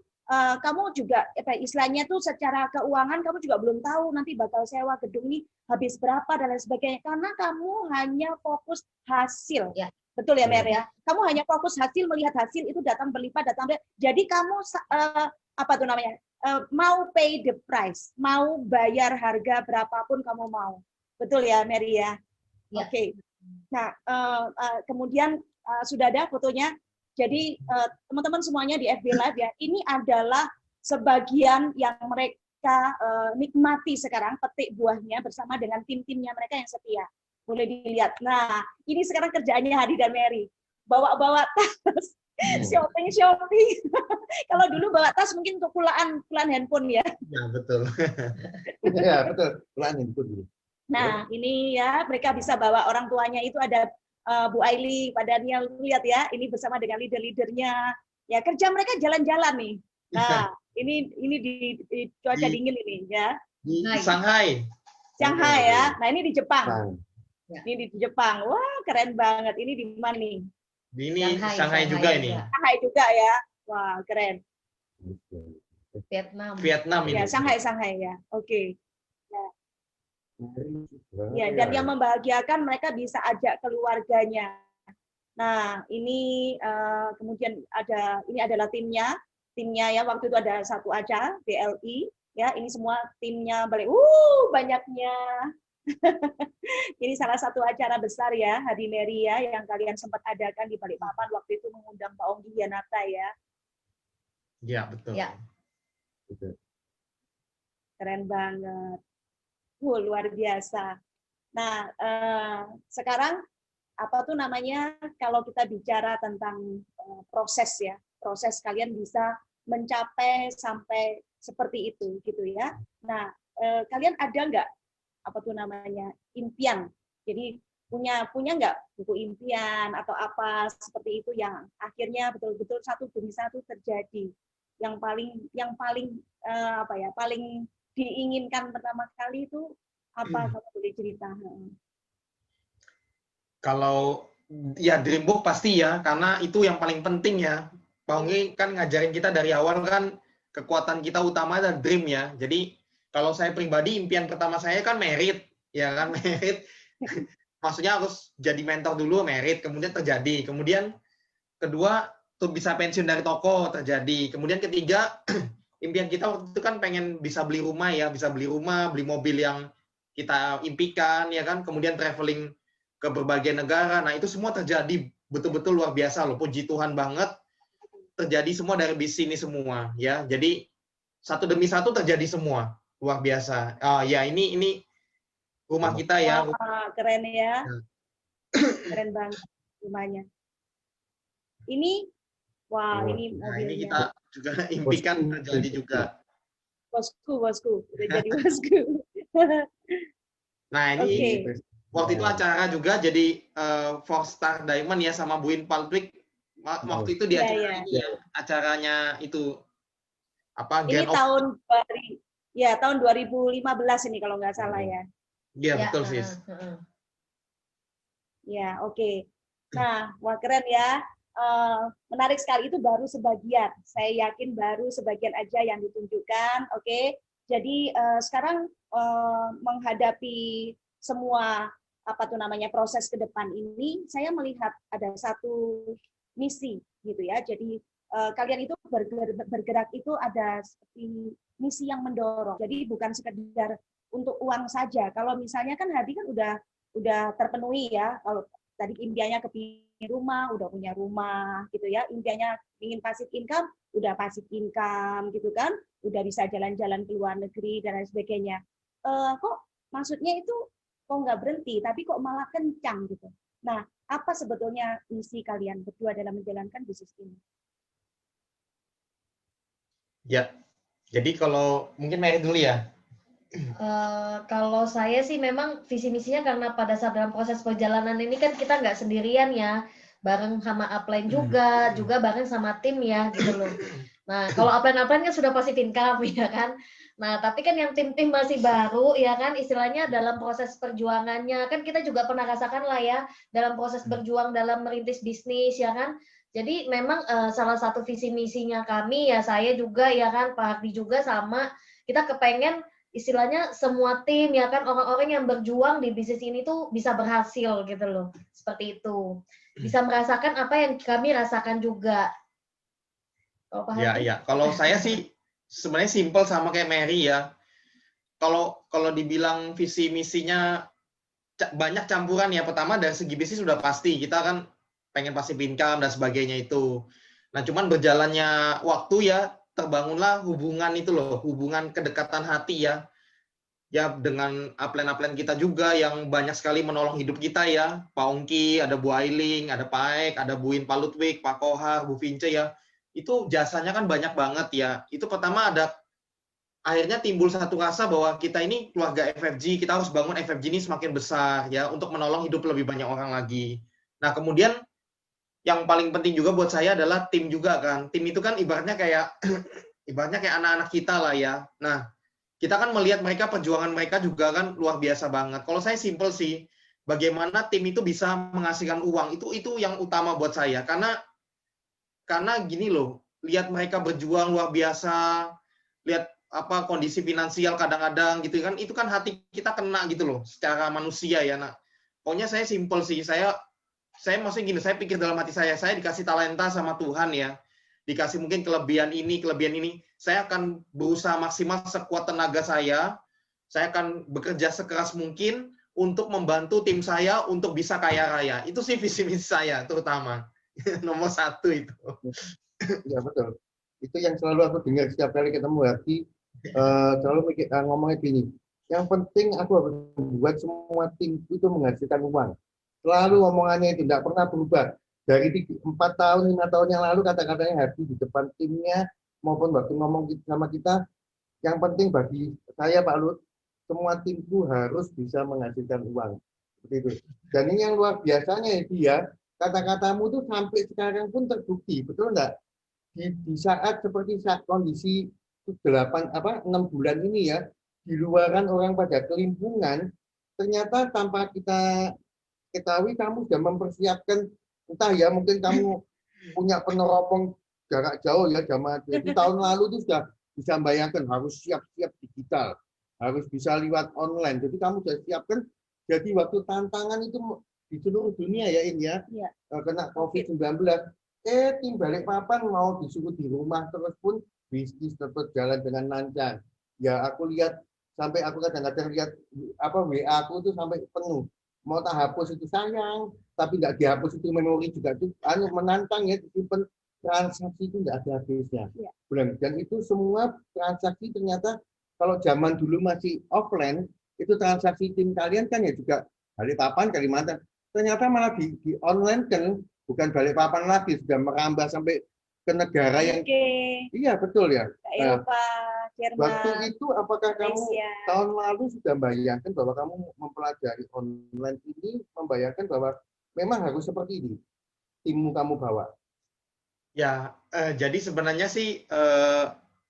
kamu juga istilahnya tuh secara keuangan kamu juga belum tahu nanti bakal sewa gedung ini habis berapa dan lain sebagainya, karena kamu hanya fokus hasil.
Ya.
Betul ya Mer ya, kamu hanya fokus hasil, melihat hasil itu datang berlipat, jadi kamu mau pay the price, mau bayar harga berapapun kamu mau. Betul ya, Mary ya?
Ya.
Oke. Nah, kemudian sudah ada fotonya. Jadi teman-teman semuanya di FB Live ya, ini adalah sebagian yang mereka nikmati sekarang, petik buahnya bersama dengan tim-timnya mereka yang setia. Boleh dilihat. Nah, ini sekarang kerjaannya Hadi dan Mary. Bawa-bawa tas, shopping. Kalau dulu bawa tas mungkin untuk pulaan handphone ya.
Ya betul.
Ya betul. Pulaan handphone dulu.
Nah ini ya mereka bisa bawa orang tuanya, itu ada Bu Aili, Pak Daniel, lihat ya, ini bersama dengan leader-leadernya. Ya kerja mereka jalan-jalan nih. Nah ini di cuaca dingin ini ya.
Di Shanghai.
Shanghai ya. Nah ini di Jepang.
Ya.
Ini di Jepang. Wah keren banget. Ini di mana nih?
Ini Shanghai juga ini.
Shanghai juga ya. Wah keren.
Vietnam
ini.
Ya Shanghai ya. Oke. Ya, dan yang membahagiakan mereka bisa ajak keluarganya. Nah, ini kemudian ini adalah timnya ya, waktu itu ada satu acara BLI ya, ini semua timnya balik. Banyaknya. Ini salah satu acara besar ya, Hadi Mary ya, yang kalian sempat adakan di Balikpapan waktu itu, mengundang Pak Onggi Yanata ya.
Ya, betul.
Ya.
Keren banget. Luar biasa. Nah, sekarang apa tuh namanya, kalau kita bicara tentang proses ya, proses kalian bisa mencapai sampai seperti itu gitu ya. Nah, kalian ada nggak apa tuh namanya impian? Jadi punya nggak buku impian atau apa seperti itu yang akhirnya betul-betul satu demi satu terjadi, yang paling apa ya, paling diinginkan pertama kali itu apa, kalau boleh cerita?
Kalau ya dream book pasti ya, karena itu yang paling penting ya. Pak Ongki kan ngajarin kita dari awal kan, kekuatan kita utama adalah dream ya. Jadi kalau saya pribadi, impian pertama saya kan merit, ya kan, merit. Maksudnya harus jadi mentor dulu, merit, kemudian terjadi. Kemudian kedua, tuh bisa pensiun dari toko, terjadi. Kemudian ketiga, impian kita waktu itu kan pengen bisa beli rumah ya, bisa beli rumah, beli mobil yang kita impikan, ya kan. Kemudian traveling ke berbagai negara. Nah, itu semua terjadi betul-betul luar biasa loh. Puji Tuhan banget, terjadi semua dari bisnis ini semua ya. Jadi satu demi satu terjadi semua. Luar biasa. Ya ini rumah kita ya.
Wah, keren ya. Keren banget rumahnya. Ini ini
Nah,
mobilnya.
ini kita juga impikan terjadi juga.
Bosku, udah jadi bosku.
Nah, ini waktu itu acara juga jadi 4-star Diamond ya sama Buin Paltwig. Waktu itu di acara ini ya, acaranya itu apa?
Ini tahun 2015 ini kalau nggak salah ya.
Iya, betul sih.
Ya, oke. Nah, wah keren ya. Menarik sekali, itu baru sebagian. Saya yakin baru sebagian aja yang ditunjukkan. Oke. Jadi sekarang menghadapi semua apa tuh namanya proses ke depan ini, saya melihat ada satu misi gitu ya. Jadi kalian itu bergerak itu ada seperti misi yang mendorong. Jadi bukan sekedar untuk uang saja. Kalau misalnya kan Hadi kan udah terpenuhi ya. Kalau tadi impiannya kepingin rumah, udah punya rumah gitu ya. Impiannya ingin passive income, udah passive income gitu kan. Udah bisa jalan-jalan ke luar negeri dan lain sebagainya. Kok maksudnya itu kok nggak berhenti, tapi kok malah kencang gitu. Nah, apa sebetulnya misi kalian berdua dalam menjalankan bisnis ini?
Ya, jadi kalau mungkin Mary dulu ya.
Kalau saya sih memang visi misinya karena pada saat dalam proses perjalanan ini kan kita nggak sendirian ya, bareng sama upline juga bareng sama tim ya gitu loh. Nah kalau upline kan sudah passive income ya kan. Nah tapi kan yang tim-tim masih baru ya kan, istilahnya dalam proses perjuangannya kan kita juga pernah rasakan lah ya dalam proses berjuang dalam merintis bisnis ya kan. Jadi memang salah satu visi misinya kami ya, saya juga ya kan, Pak Hardi juga sama, kita kepengen istilahnya semua tim ya kan, orang-orang yang berjuang di bisnis ini tuh bisa berhasil gitu loh, seperti itu, bisa merasakan apa yang kami rasakan juga.
Ya, kalau saya sih sebenarnya simple sama kayak Mary ya. Kalau dibilang visi misinya banyak campuran ya. Pertama dari segi bisnis sudah pasti kita kan pengen passive income dan sebagainya itu. Nah cuman berjalannya waktu ya, terbangunlah hubungan itu loh, hubungan kedekatan hati ya. Ya dengan upline-upline kita juga yang banyak sekali menolong hidup kita ya. Pak Ongki, ada Bu Ailing, ada Pak Ek, ada Buin Palutwig, Pak Kohar, Bu Vince ya. Itu jasanya kan banyak banget ya. Itu pertama akhirnya timbul satu rasa bahwa kita ini keluarga FFG, kita harus bangun FFG ini semakin besar ya untuk menolong hidup lebih banyak orang lagi. Nah kemudian yang paling penting juga buat saya adalah tim juga kan. Tim itu kan ibaratnya kayak anak-anak kita lah ya. Nah, kita kan melihat mereka, perjuangan mereka juga kan luar biasa banget. Kalau saya simple sih, bagaimana tim itu bisa menghasilkan uang, itu yang utama buat saya. Karena gini loh, lihat mereka berjuang luar biasa, lihat apa kondisi finansial kadang-kadang gitu kan, itu kan hati kita kena gitu loh secara manusia ya. Nah, pokoknya saya simple sih, saya maksudnya gini, saya pikir dalam hati saya dikasih talenta sama Tuhan ya, dikasih mungkin kelebihan ini, saya akan berusaha maksimal sekuat tenaga saya akan bekerja sekeras mungkin untuk membantu tim saya untuk bisa kaya raya. Itu sih visi misi saya terutama. Nomor 1 itu.
Ya betul. Itu yang selalu aku dengar setiap kali ketemu Hadi, selalu ngomongnya gini, yang penting aku harus membuat semua tim itu menghasilkan uang. Selalu omongannya itu tidak pernah berubah. Dari 4 tahun, 5 tahun yang lalu kata-katanya Hardy di depan timnya maupun waktu ngomong sama kita, yang penting bagi saya Pak Lut, semua timku harus bisa menghasilkan uang. Seperti itu. Dan ini yang luar biasanya itu ya, kata-katamu tuh sampai sekarang pun terbukti, betul enggak? Di saat seperti saat kondisi 6 bulan ini ya, di luaran orang pada kelimpungan, ternyata tanpa kita ketahui kamu sudah mempersiapkan, entah ya mungkin kamu punya peneropong jarak jauh ya, jadi tahun lalu itu sudah bisa membayangkan harus siap-siap digital, harus bisa lewat online. Jadi kamu sudah siapkan, jadi waktu tantangan itu di seluruh dunia ya ini ya, kena COVID-19, tim Balikpapan mau disuruh di rumah terus pun bisnis tetap jalan dengan lancar. Ya aku lihat sampai aku kadang-kadang lihat WA aku itu sampai penuh. Mau tak hapus itu sayang, tapi nggak dihapus itu memori juga tuh menantang ya, disimpan. Transaksi itu nggak ada habisnya. Dan itu semua transaksi ternyata kalau zaman dulu masih offline, itu transaksi tim kalian kan ya juga Balikpapan, Kalimantan. Ternyata malah di online kan bukan Balikpapan lagi, sudah merambah sampai ke negara yang iya betul ya.
Eropa, Jerman.
Waktu itu apakah kamu
Malaysia.
tahun lalu sudah membayangkan bahwa kamu mempelajari online ini, membayangkan bahwa memang harus seperti ini timmu kamu bawa?
Ya, jadi sebenarnya sih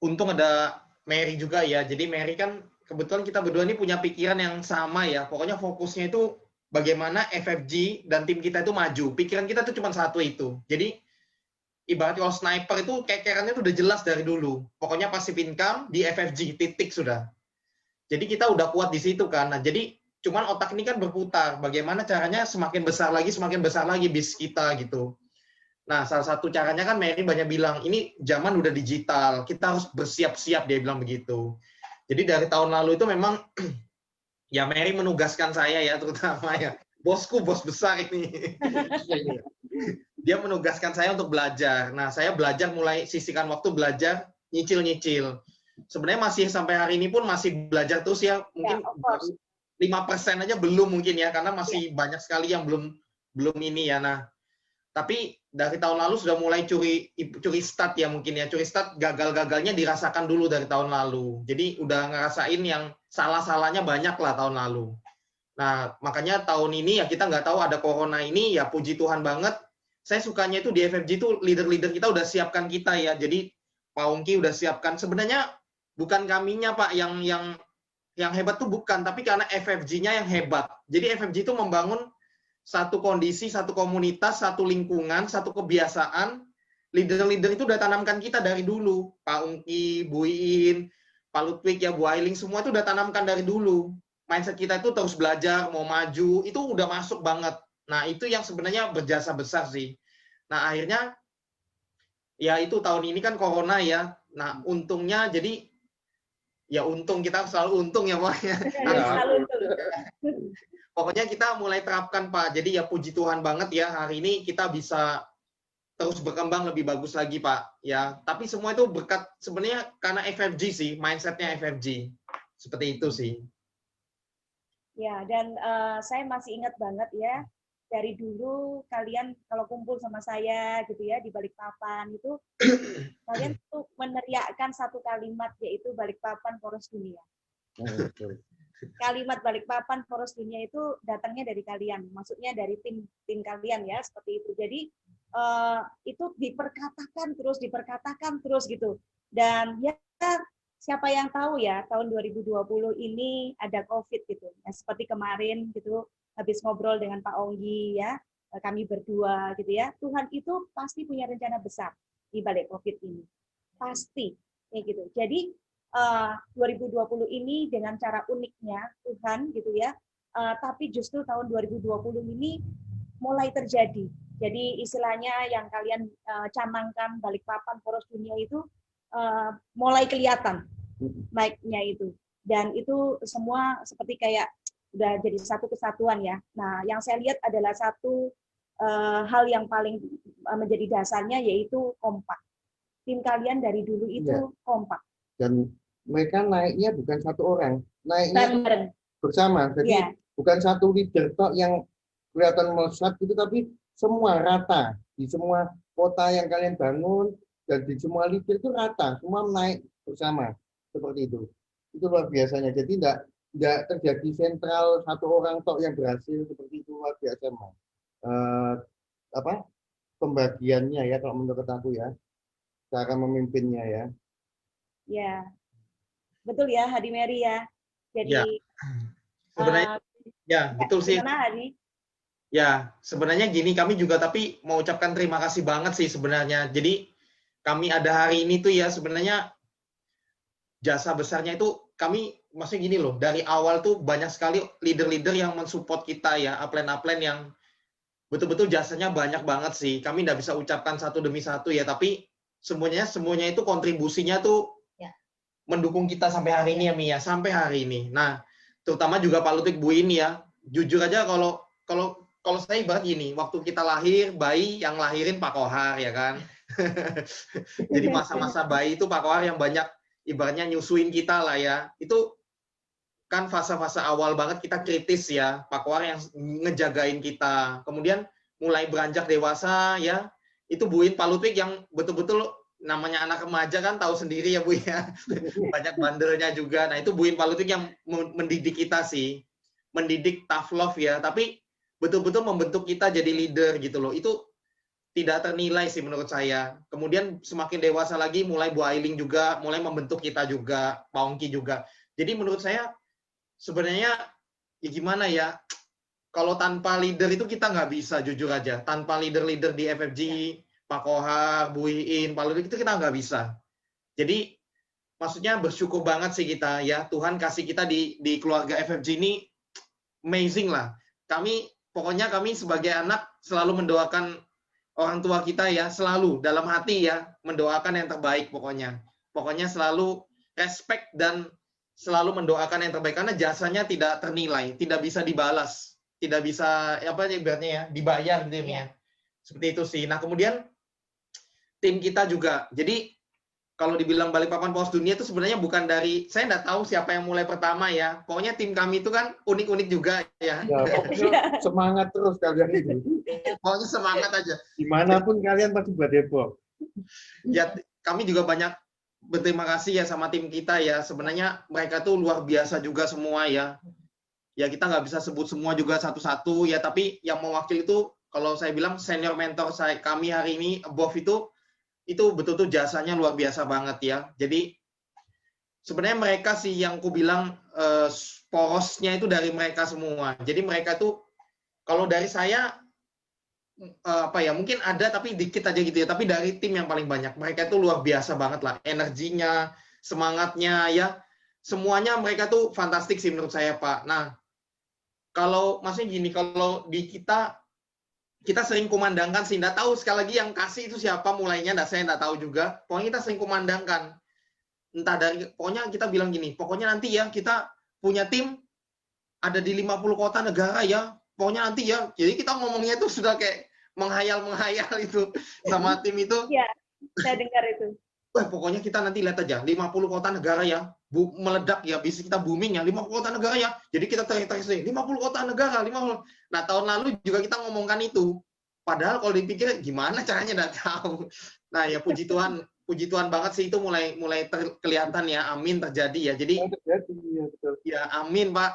untung ada Mary juga ya. Jadi Mary kan kebetulan kita berdua ini punya pikiran yang sama ya. Pokoknya fokusnya itu bagaimana FFG dan tim kita itu maju. Pikiran kita tuh cuma satu itu. Jadi ibarat kalau sniper itu kekerannya tuh udah jelas dari dulu. Pokoknya passive income di FFG titik sudah. Jadi kita udah kuat di situ kan. Nah, jadi cuman otak ini kan berputar. Bagaimana caranya semakin besar lagi bis kita gitu. Nah, salah satu caranya kan Mary banyak bilang, ini zaman udah digital, kita harus bersiap-siap, dia bilang begitu. Jadi dari tahun lalu itu memang, ya Mary menugaskan saya ya, terutama ya, bosku, bos besar ini. Dia menugaskan saya untuk belajar. Nah, saya belajar mulai sisihkan waktu belajar, nyicil-nyicil. Sebenarnya masih sampai hari ini pun masih belajar terus ya, mungkin 5% aja belum mungkin ya, karena masih banyak sekali yang belum ini ya. Nah, tapi dari tahun lalu sudah mulai curi start ya mungkin ya. Curi start gagal-gagalnya dirasakan dulu dari tahun lalu. Jadi udah ngerasain yang salah-salahnya banyak lah tahun lalu. Nah, makanya tahun ini ya kita nggak tahu ada corona ini, ya puji Tuhan banget. Saya sukanya itu di FFG itu leader-leader kita udah siapkan kita ya. Jadi Pak Ongki udah siapkan. Sebenarnya bukan kaminya Pak yang hebat tuh bukan, tapi karena FFG-nya yang hebat. Jadi FFG itu membangun satu kondisi, satu komunitas, satu lingkungan, satu kebiasaan. Leader-leader itu udah tanamkan kita dari dulu. Pak Ungki, Bu Iin, Pak Ludwig, ya Bu Ailing, semua itu udah tanamkan dari dulu. Mindset kita itu terus belajar, mau maju, itu udah masuk banget. Nah, itu yang sebenarnya berjasa besar sih. Nah, akhirnya, ya itu tahun ini kan corona ya. Nah, untungnya jadi, ya untung, kita selalu untung ya Pak.
Selalu untung.
Pokoknya kita mulai terapkan Pak. Jadi ya puji Tuhan banget ya hari ini kita bisa terus berkembang lebih bagus lagi Pak. Ya, tapi semua itu berkat sebenarnya karena FFG sih, mindsetnya FFG. Seperti itu sih.
Ya, dan saya masih ingat banget ya, dari dulu kalian kalau kumpul sama saya gitu ya di Balikpapan itu kalian tuh meneriakkan satu kalimat yaitu Balikpapan Poros Dunia. Kalimat Balikpapan Poros Dunia itu datangnya dari kalian, maksudnya dari tim kalian ya, seperti itu. Jadi itu diperkatakan terus gitu. Dan ya siapa yang tahu ya tahun 2020 ini ada COVID gitu. Ya, seperti kemarin gitu habis ngobrol dengan Pak Onggi ya, kami berdua gitu ya. Tuhan itu pasti punya rencana besar di balik COVID ini. Pasti kayak gitu. Jadi 2020 ini dengan cara uniknya Tuhan gitu ya, tapi justru tahun 2020 ini mulai terjadi. Jadi istilahnya yang kalian canangkan Balikpapan Poros Dunia itu mulai kelihatan naiknya itu, dan itu semua seperti kayak udah jadi satu kesatuan ya. Nah, yang saya lihat adalah satu hal yang paling menjadi dasarnya yaitu kompak. Tim kalian dari dulu itu kompak. Dan
mereka naiknya bukan satu orang, naiknya bersama. Jadi bukan satu leader tok yang kelihatan melesat gitu, tapi semua rata di semua kota yang kalian bangun dan di semua leader itu rata, semua naik bersama seperti itu. Itu luar biasanya. Jadi tidak terjadi sentral satu orang tok yang berhasil seperti itu, luar biasa Mas. Apa pembagiannya ya kalau menurut aku ya, cara memimpinnya ya.
Ya, betul ya Hadi Mary ya. Jadi
Ya, sebenarnya ya betul sih.
Gimana Hadi?
Ya, sebenarnya gini, kami juga tapi mau ucapkan terima kasih banget sih sebenarnya. Jadi kami ada hari ini tuh ya sebenarnya jasa besarnya itu kami, maksudnya gini loh, dari awal tuh banyak sekali leader-leader yang mensupport kita ya, upline-upline yang betul-betul jasanya banyak banget sih. Kami nggak bisa ucapkan satu demi satu ya, tapi semuanya itu kontribusinya tuh
Ya.
mendukung kita sampai hari ini ya Mia, sampai hari ini. Nah, terutama juga Pak Lutfik Bu ini ya. Jujur aja kalau saya ibarat gini, waktu kita lahir, bayi yang lahirin Pak Kohar ya kan. Jadi masa-masa bayi itu Pak Kohar yang banyak ibaratnya nyusuin kita lah ya. Itu kan fase-fase awal banget kita kritis ya, Pak Kohar yang ngejagain kita. Kemudian mulai beranjak dewasa ya, itu buin Pak Lutfik yang betul-betul namanya anak remaja kan tahu sendiri ya Bu ya. Banyak bandelnya juga. Nah, itu buin Pak Lutfik yang mendidik kita sih. Mendidik tough love ya, tapi betul-betul membentuk kita jadi leader gitu loh. Itu tidak ternilai sih menurut saya. Kemudian semakin dewasa lagi mulai Bu Ailing juga mulai membentuk kita juga, Pak Ongki juga. Jadi menurut saya sebenarnya ya gimana ya, kalau tanpa leader itu kita nggak bisa, jujur aja. Tanpa leader-leader di FFG, Pak Kohar, Bu Iin, Pak Lutfik, itu kita nggak bisa. Jadi maksudnya bersyukur banget sih kita ya, Tuhan kasih kita di keluarga FFG ini amazing lah. Pokoknya kami sebagai anak selalu mendoakan orang tua kita ya, selalu dalam hati ya, mendoakan yang terbaik pokoknya. Pokoknya selalu respect dan selalu mendoakan yang terbaik karena jasanya tidak ternilai, tidak bisa dibalas, tidak bisa apa ibaratnya ya, dibayar gitu ya. Seperti itu sih. Nah, kemudian tim kita juga. Jadi kalau dibilang Balikpapan Poros Dunia itu sebenarnya bukan dari, saya nggak tahu siapa yang mulai pertama ya. Pokoknya tim kami itu kan unik-unik juga ya.
Ya, pokoknya semangat terus kalian itu.
Pokoknya semangat aja.
Dimanapun kalian pasti buat Depok.
Ya, kami juga banyak berterima kasih ya sama tim kita ya. Sebenarnya mereka tuh luar biasa juga semua ya. Ya kita nggak bisa sebut semua juga satu-satu ya. Tapi yang mewakili itu kalau saya bilang senior mentor kami hari ini above itu betul-betul jasanya luar biasa banget ya. Jadi sebenarnya mereka sih yang ku bilang porosnya itu dari mereka semua. Jadi mereka tuh kalau dari saya apa ya, mungkin ada tapi dikit aja gitu ya, tapi dari tim yang paling banyak. Mereka itu luar biasa banget lah, energinya, semangatnya ya. Semuanya mereka tuh fantastik sih menurut saya, Pak. Nah, kalau maksudnya gini, kalau di kita sering kumandangkan sih, nggak tahu sekali lagi yang kasih itu siapa mulainya, saya nggak tahu juga. Pokoknya kita sering kumandangkan, entah dari, pokoknya kita bilang gini, pokoknya nanti ya kita punya tim ada di 50 kota negara ya, pokoknya nanti ya. Jadi kita ngomongnya itu sudah kayak menghayal itu sama tim itu.
Iya, saya dengar itu.
Wah, pokoknya kita nanti lihat aja 50 kota negara ya, meledak ya, bisa kita booming ya, 50 kota negara ya. Jadi kita teriak-teriak 50 kota negara, 50. Nah, tahun lalu juga kita ngomongkan itu. Padahal kalau dipikir gimana caranya nggak tahu. Nah, ya puji Tuhan banget sih itu mulai kelihatan ya, amin terjadi ya. Jadi ya amin Pak.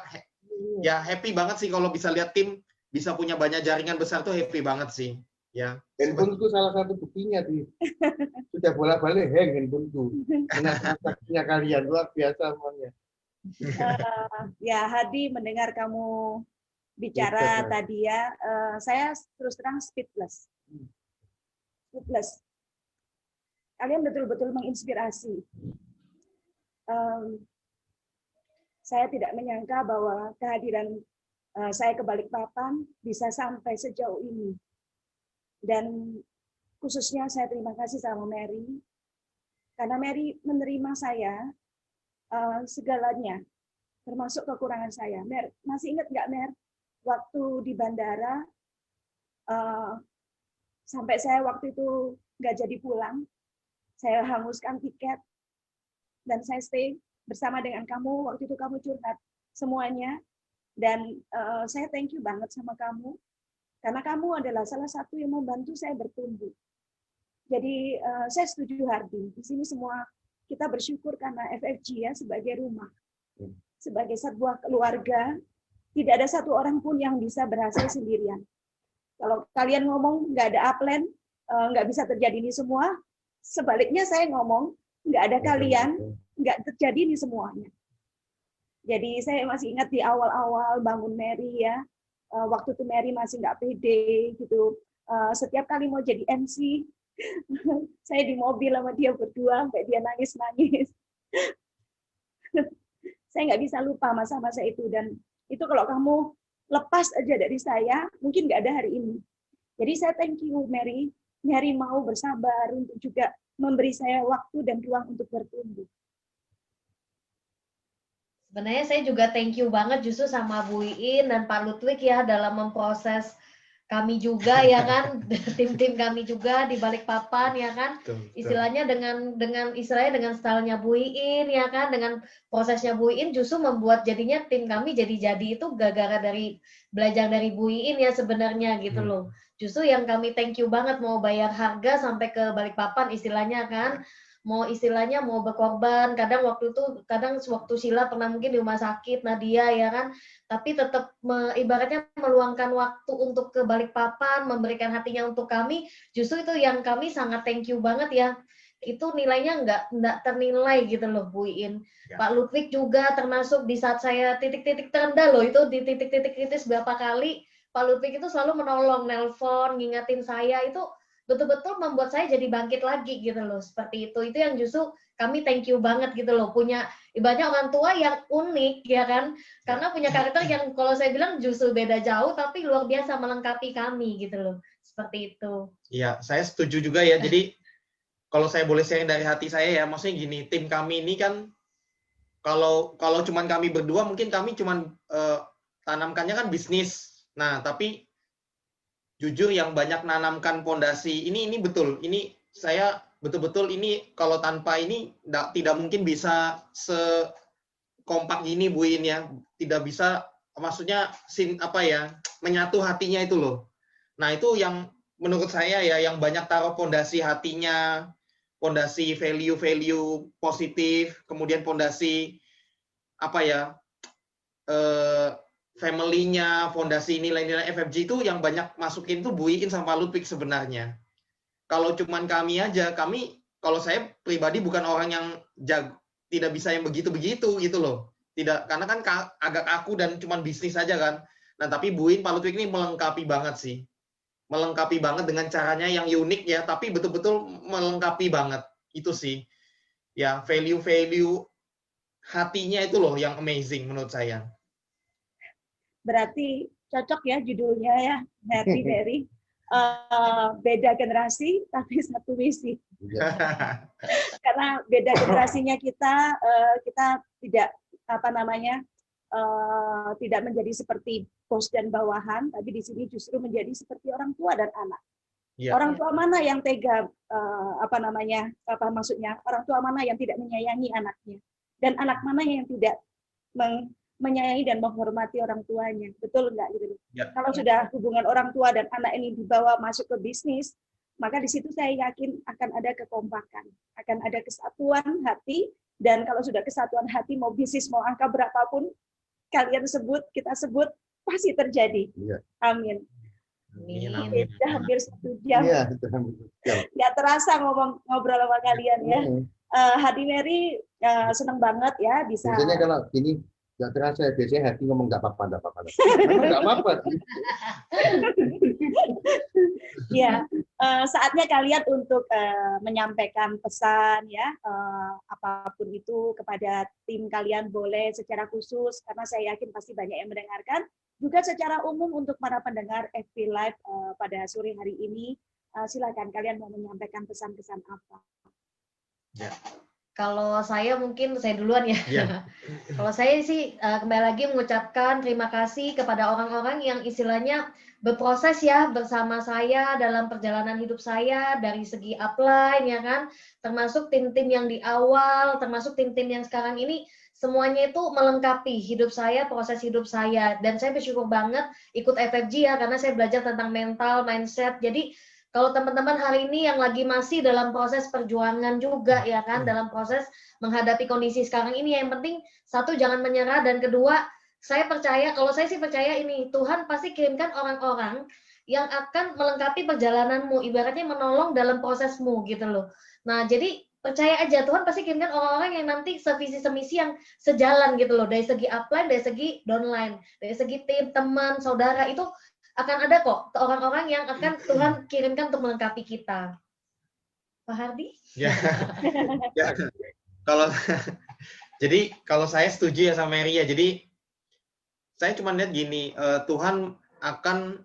Ya happy banget sih kalau bisa lihat tim bisa punya banyak jaringan besar tuh, happy banget sih. Ya.
Handphone itu salah satu buktinya di sudah bolak-balik hang handphoneku. Menyaksinya kalian luar biasa semuanya.
Ya Hadi, mendengar kamu bicara tadi ya, saya terus terang speechless. Kalian betul-betul menginspirasi. Saya tidak menyangka bahwa kehadiran saya ke Balikpapan bisa sampai sejauh ini. Dan khususnya saya terima kasih sama Mary, karena Mary menerima saya segalanya, termasuk kekurangan saya. Mer, masih ingat nggak Mer, waktu di bandara, sampai saya waktu itu nggak jadi pulang, saya hanguskan tiket, dan saya stay bersama dengan kamu, waktu itu kamu curhat semuanya, dan saya thank you banget sama kamu, Karena kamu adalah salah satu yang membantu saya bertumbuh. Jadi saya setuju Hardi. Di sini semua kita bersyukur karena FFG ya sebagai rumah, sebagai sebuah keluarga. Tidak ada satu orang pun yang bisa berhasil sendirian. Kalau kalian ngomong nggak ada upline, nggak bisa terjadi ini semua. Sebaliknya saya ngomong nggak ada kalian, nggak terjadi ini semuanya. Jadi saya masih ingat di awal-awal bangun Mary ya, waktu itu Mary masih nggak pede gitu. Setiap kali mau jadi MC, saya di mobil sama dia berdua sampai dia nangis-nangis. Saya nggak bisa lupa masa-masa itu, dan itu kalau kamu lepas aja dari saya, mungkin nggak ada hari ini. Jadi saya thank you Mary. Mary mau bersabar untuk juga memberi saya waktu dan ruang untuk bertumbuh.
Sebenarnya saya juga thank you banget justru sama Bu Iin dan Pak Ludwig ya dalam memproses kami juga ya kan, tim-tim kami juga di Balikpapan ya kan, istilahnya dengan stylenya Bu Iin ya kan, dengan prosesnya Bu Iin justru membuat jadinya tim kami jadi itu gara-gara dari belajar dari Bu Iin ya sebenarnya gitu loh. Justru yang kami thank you banget mau bayar harga sampai ke Balikpapan istilahnya kan, mau berkorban, kadang waktu Sheila pernah mungkin di rumah sakit Nadia ya kan, tapi tetap ibaratnya meluangkan waktu untuk ke Balikpapan, memberikan hatinya untuk kami, justru itu yang kami sangat thank you banget ya, itu nilainya nggak ternilai gitu loh Bu Iin. Ya. Pak Ludwig juga termasuk di saat saya titik-titik terendah loh, itu di titik-titik kritis berapa kali Pak Ludwig itu selalu menolong, nelpon, ngingetin saya, itu betul-betul membuat saya jadi bangkit lagi gitu loh, seperti itu yang justru kami thank you banget gitu loh, punya ibaratnya orang tua yang unik ya kan, karena punya karakter yang kalau saya bilang justru beda jauh tapi luar biasa melengkapi kami gitu loh, seperti itu. Iya, saya setuju juga ya. Jadi kalau saya boleh sharing dari hati saya ya, maksudnya gini, tim kami ini kan kalau cuman kami berdua mungkin kami cuman tanamkannya kan bisnis. Nah, tapi jujur yang banyak nanamkan pondasi ini betul, ini saya betul-betul ini kalau tanpa ini tidak mungkin bisa sekompak gini Bu Iin ya, tidak bisa, maksudnya menyatu hatinya itu loh. Nah itu yang menurut saya ya, yang banyak taruh pondasi hatinya, pondasi value positif, kemudian pondasi family-nya, fondasi nilai-nilai FFG itu yang banyak masukin tuh Bu Iin sama Ludwig sebenarnya. Kalau cuman kami aja, kalau saya pribadi bukan orang yang tidak bisa yang begitu-begitu gitu loh. Tidak, karena kan agak kaku dan cuman bisnis aja kan. Nah, tapi Bu Iin, Pak Ludwig ini melengkapi banget sih. Melengkapi banget dengan caranya yang unik ya, tapi betul-betul melengkapi banget. Itu sih. Ya, value hatinya itu loh yang amazing menurut saya.
Berarti cocok ya judulnya ya, Happy Mary. Beda generasi tapi satu misi. Karena beda generasinya kita tidak tidak menjadi seperti bos dan bawahan, tapi di sini justru menjadi seperti orang tua dan anak. Ya. Orang tua mana yang tega, orang tua mana yang tidak menyayangi anaknya, dan anak mana yang tidak menyayangi dan menghormati orang tuanya, betul nggak gitu? Ya. Kalau sudah hubungan orang tua dan anak ini dibawa masuk ke bisnis, maka di situ saya yakin akan ada kekompakan, akan ada kesatuan hati, dan kalau sudah kesatuan hati, mau bisnis mau angka berapapun kalian sebut, kita sebut, pasti terjadi. Ya. Amin. Amin. Sudah hampir 1 jam. Ya, nggak terasa ngobrol sama kalian ya. Hadi Mary senang banget ya bisa.
Biasanya kalau gini nggak terasa ya, biasanya hati ngomong nggak apa-apa. Nggak apa-apa.
Ya, saatnya kalian untuk menyampaikan pesan ya, apapun itu kepada tim kalian, boleh secara khusus karena saya yakin pasti banyak yang mendengarkan, juga secara umum untuk para pendengar FB Live pada sore hari ini. Silakan kalian mau menyampaikan pesan-pesan apa?
Ya. Kalau saya mungkin saya duluan ya. Yeah. Kalau saya sih kembali lagi mengucapkan terima kasih kepada orang-orang yang istilahnya berproses ya bersama saya dalam perjalanan hidup saya dari segi upline ya kan, termasuk tim-tim yang di awal, termasuk tim-tim yang sekarang ini semuanya itu melengkapi hidup saya, proses hidup saya. Dan saya bersyukur banget ikut FFG ya, karena saya belajar tentang mental, mindset. Jadi kalau teman-teman hari ini yang lagi masih dalam proses perjuangan juga ya kan, dalam proses menghadapi kondisi sekarang ini, yang penting satu, jangan menyerah, dan kedua, saya percaya, kalau saya sih percaya ini, Tuhan pasti kirimkan orang-orang yang akan melengkapi perjalananmu, ibaratnya menolong dalam prosesmu gitu loh. Nah, jadi percaya aja, Tuhan pasti kirimkan orang-orang yang nanti sevisi semisi yang sejalan gitu loh, dari segi upline, dari segi downline, dari segi tim, teman, saudara, itu akan ada kok orang-orang yang akan Tuhan kirimkan untuk melengkapi kita. Pak Hardi?
Ya. Ya. Kalau jadi kalau saya setuju ya sama Mary ya. Jadi saya cuma lihat gini, Tuhan akan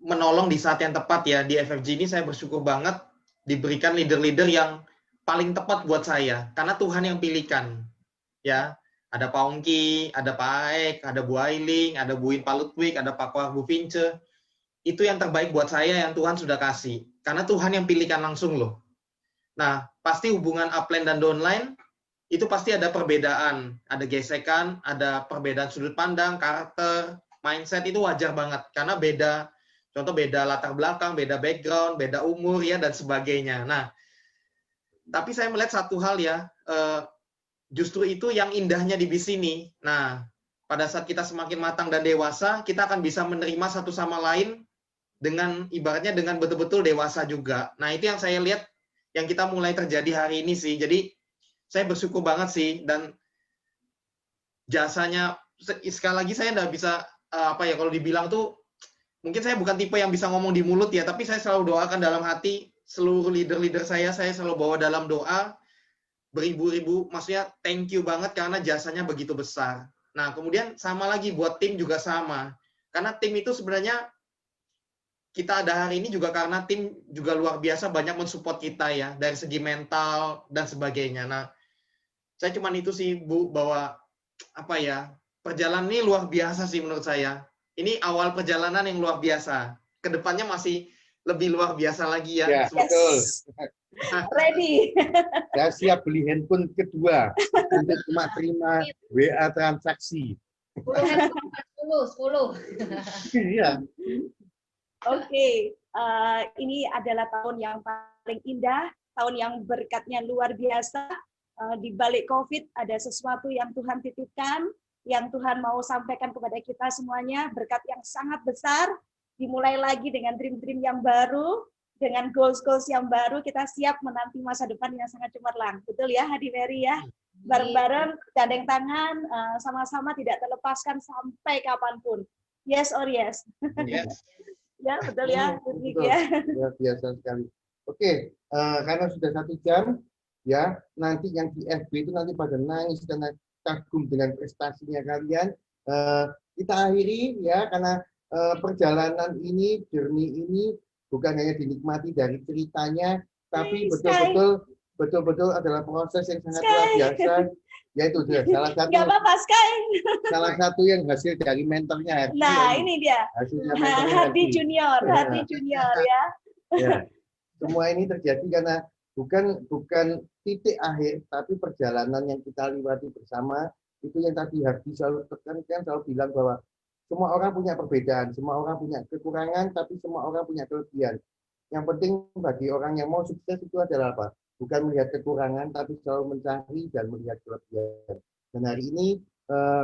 menolong di saat yang tepat ya. Di FFG ini saya bersyukur banget diberikan leader-leader yang paling tepat buat saya, karena Tuhan yang pilihkan. Ya, ada Pak Ongki, ada Pak Aek, ada Bu Ailing, ada Bu In Pak Ludwig, ada Pak Koar Bu Vince. Itu yang terbaik buat saya yang Tuhan sudah kasih. Karena Tuhan yang pilihkan langsung loh. Nah, pasti hubungan upline dan downline itu pasti ada perbedaan, ada gesekan, ada perbedaan sudut pandang, karakter, mindset, itu wajar banget karena beda. Contoh beda latar belakang, beda background, beda umur ya dan sebagainya. Nah, tapi saya melihat satu hal ya, justru itu yang indahnya di sini. Nah, pada saat kita semakin matang dan dewasa, kita akan bisa menerima satu sama lain dengan ibaratnya dengan betul-betul dewasa juga. Nah, itu yang saya lihat yang kita mulai terjadi hari ini sih. Jadi saya bersyukur banget sih, dan jasanya sekali lagi saya nggak bisa apa ya, kalau dibilang tuh mungkin saya bukan tipe yang bisa ngomong di mulut ya, tapi saya selalu doakan dalam hati seluruh leader-leader saya selalu bawa dalam doa beribu-ribu, maksudnya thank you banget karena jasanya begitu besar. Nah, kemudian sama lagi buat tim juga sama. Karena tim itu sebenarnya kita ada hari ini juga karena tim juga luar biasa banyak mensupport kita ya, dari segi mental dan sebagainya. Nah, saya cuman itu sih Bu, bahwa apa ya, perjalanan ini luar biasa sih menurut saya. Ini awal perjalanan yang luar biasa. Kedepannya masih lebih luar biasa lagi ya.
Ya, betul.
Ready.
Saya siap beli handphone kedua untuk cuma terima WA transaksi.
10 handphone, 10.
Iya.
Oke, ini adalah tahun yang paling indah, tahun yang berkatnya luar biasa. Di balik COVID ada sesuatu yang Tuhan titipkan, yang Tuhan mau sampaikan kepada kita semuanya, berkat yang sangat besar, dimulai lagi dengan dream-dream yang baru, dengan goals-goals yang baru, kita siap menanti masa depan yang sangat cemerlang. Betul ya, Hadi Mary ya? Bareng-bareng, gandeng tangan, sama-sama tidak terlepaskan sampai kapanpun. Yes or yes?
Yes.
Ya, betul ya, Ludwig
Betul.
ya.
Luar biasa sekali. Oke, karena sudah 1 jam, ya nanti yang di FB itu nanti pada nangis karena kagum dengan prestasinya kalian. Kita akhiri ya, karena perjalanan ini, journey ini bukan hanya dinikmati dari ceritanya, tapi betul-betul adalah proses yang sangat luar biasa. Yaitu salah satu.
Nggak apa-apa, Sky.
Salah satu yang hasil dari mentornya Hardy.
Nah, ini dia.
Hasilnya mentornya
Hardy Junior, Hardy Junior ya.
Ya. Semua ini terjadi karena bukan titik akhir, tapi perjalanan yang kita lewati bersama. Itu yang tadi Hardy selalu tekankan, selalu bilang bahwa semua orang punya perbedaan, semua orang punya kekurangan, tapi semua orang punya kelebihan. Yang penting bagi orang yang mau sukses itu adalah apa? Bukan melihat kekurangan, tapi selalu mencari dan melihat kelebihan. Dan hari ini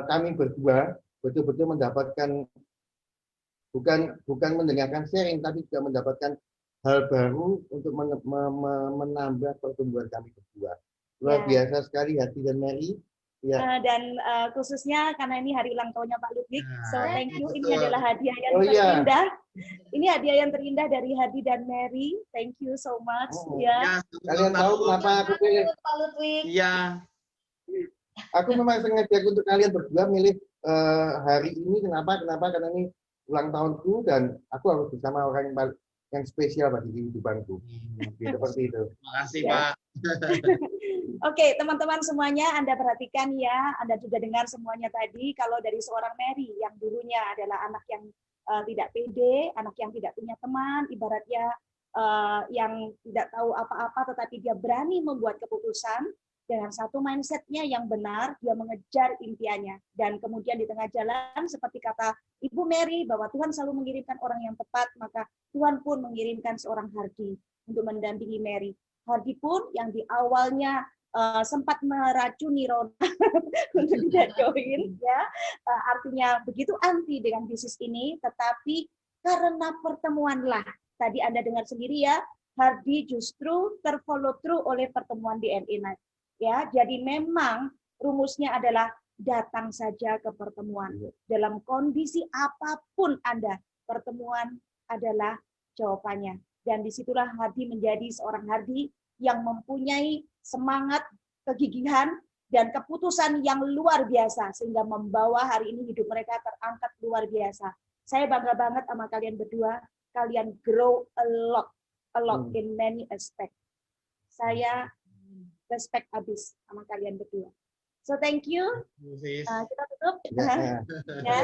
kami berdua betul-betul mendapatkan, bukan mendengarkan sharing, tapi juga mendapatkan hal baru untuk menambah pertumbuhan kami berdua. Luar biasa sekali Hati dan Mary. Ya.
Dan khususnya karena ini hari ulang tahunnya Pak Ludwig, so thank you. Ini
betul.
adalah hadiah yang terindah. Ini hadiah yang terindah dari Hadi dan Mary. Thank you so much. Ya.
Kalian tahu kenapa aku pilih?
Pak Ludwig.
Iya.
Aku memang sengaja untuk kalian berdua milih hari ini. Kenapa? Karena ini ulang tahunku dan aku harus bersama orang yang spesial bagi kehidupanku. Seperti itu.
Terima kasih Pak.
Oke, teman-teman semuanya, Anda perhatikan ya, Anda juga dengar semuanya tadi, kalau dari seorang Mary yang dulunya adalah anak yang tidak pede, anak yang tidak punya teman, ibaratnya yang tidak tahu apa-apa, tetapi dia berani membuat keputusan, dengan satu mindsetnya yang benar, dia mengejar impiannya. Dan kemudian di tengah jalan, seperti kata Ibu Mary, bahwa Tuhan selalu mengirimkan orang yang tepat, maka Tuhan pun mengirimkan seorang Hardy untuk mendampingi Mary. Hardy pun yang di awalnya sempat meracuni Rona untuk tidak join, ya, artinya begitu anti dengan bisnis ini, tetapi karena pertemuanlah, tadi Anda dengar sendiri ya, Hardy justru terfollow through oleh pertemuan di NE Night. Ya, jadi memang rumusnya adalah datang saja ke pertemuan. Dalam kondisi apapun Anda, pertemuan adalah jawabannya. Dan disitulah Hardy menjadi seorang Hardy yang mempunyai semangat, kegigihan, dan keputusan yang luar biasa, sehingga membawa hari ini hidup mereka terangkat luar biasa. Saya bangga banget sama kalian berdua, kalian grow a lot in many aspect. Saya respect habis sama kalian berdua. So thank you. Kita tutup.
Ya.
Ya.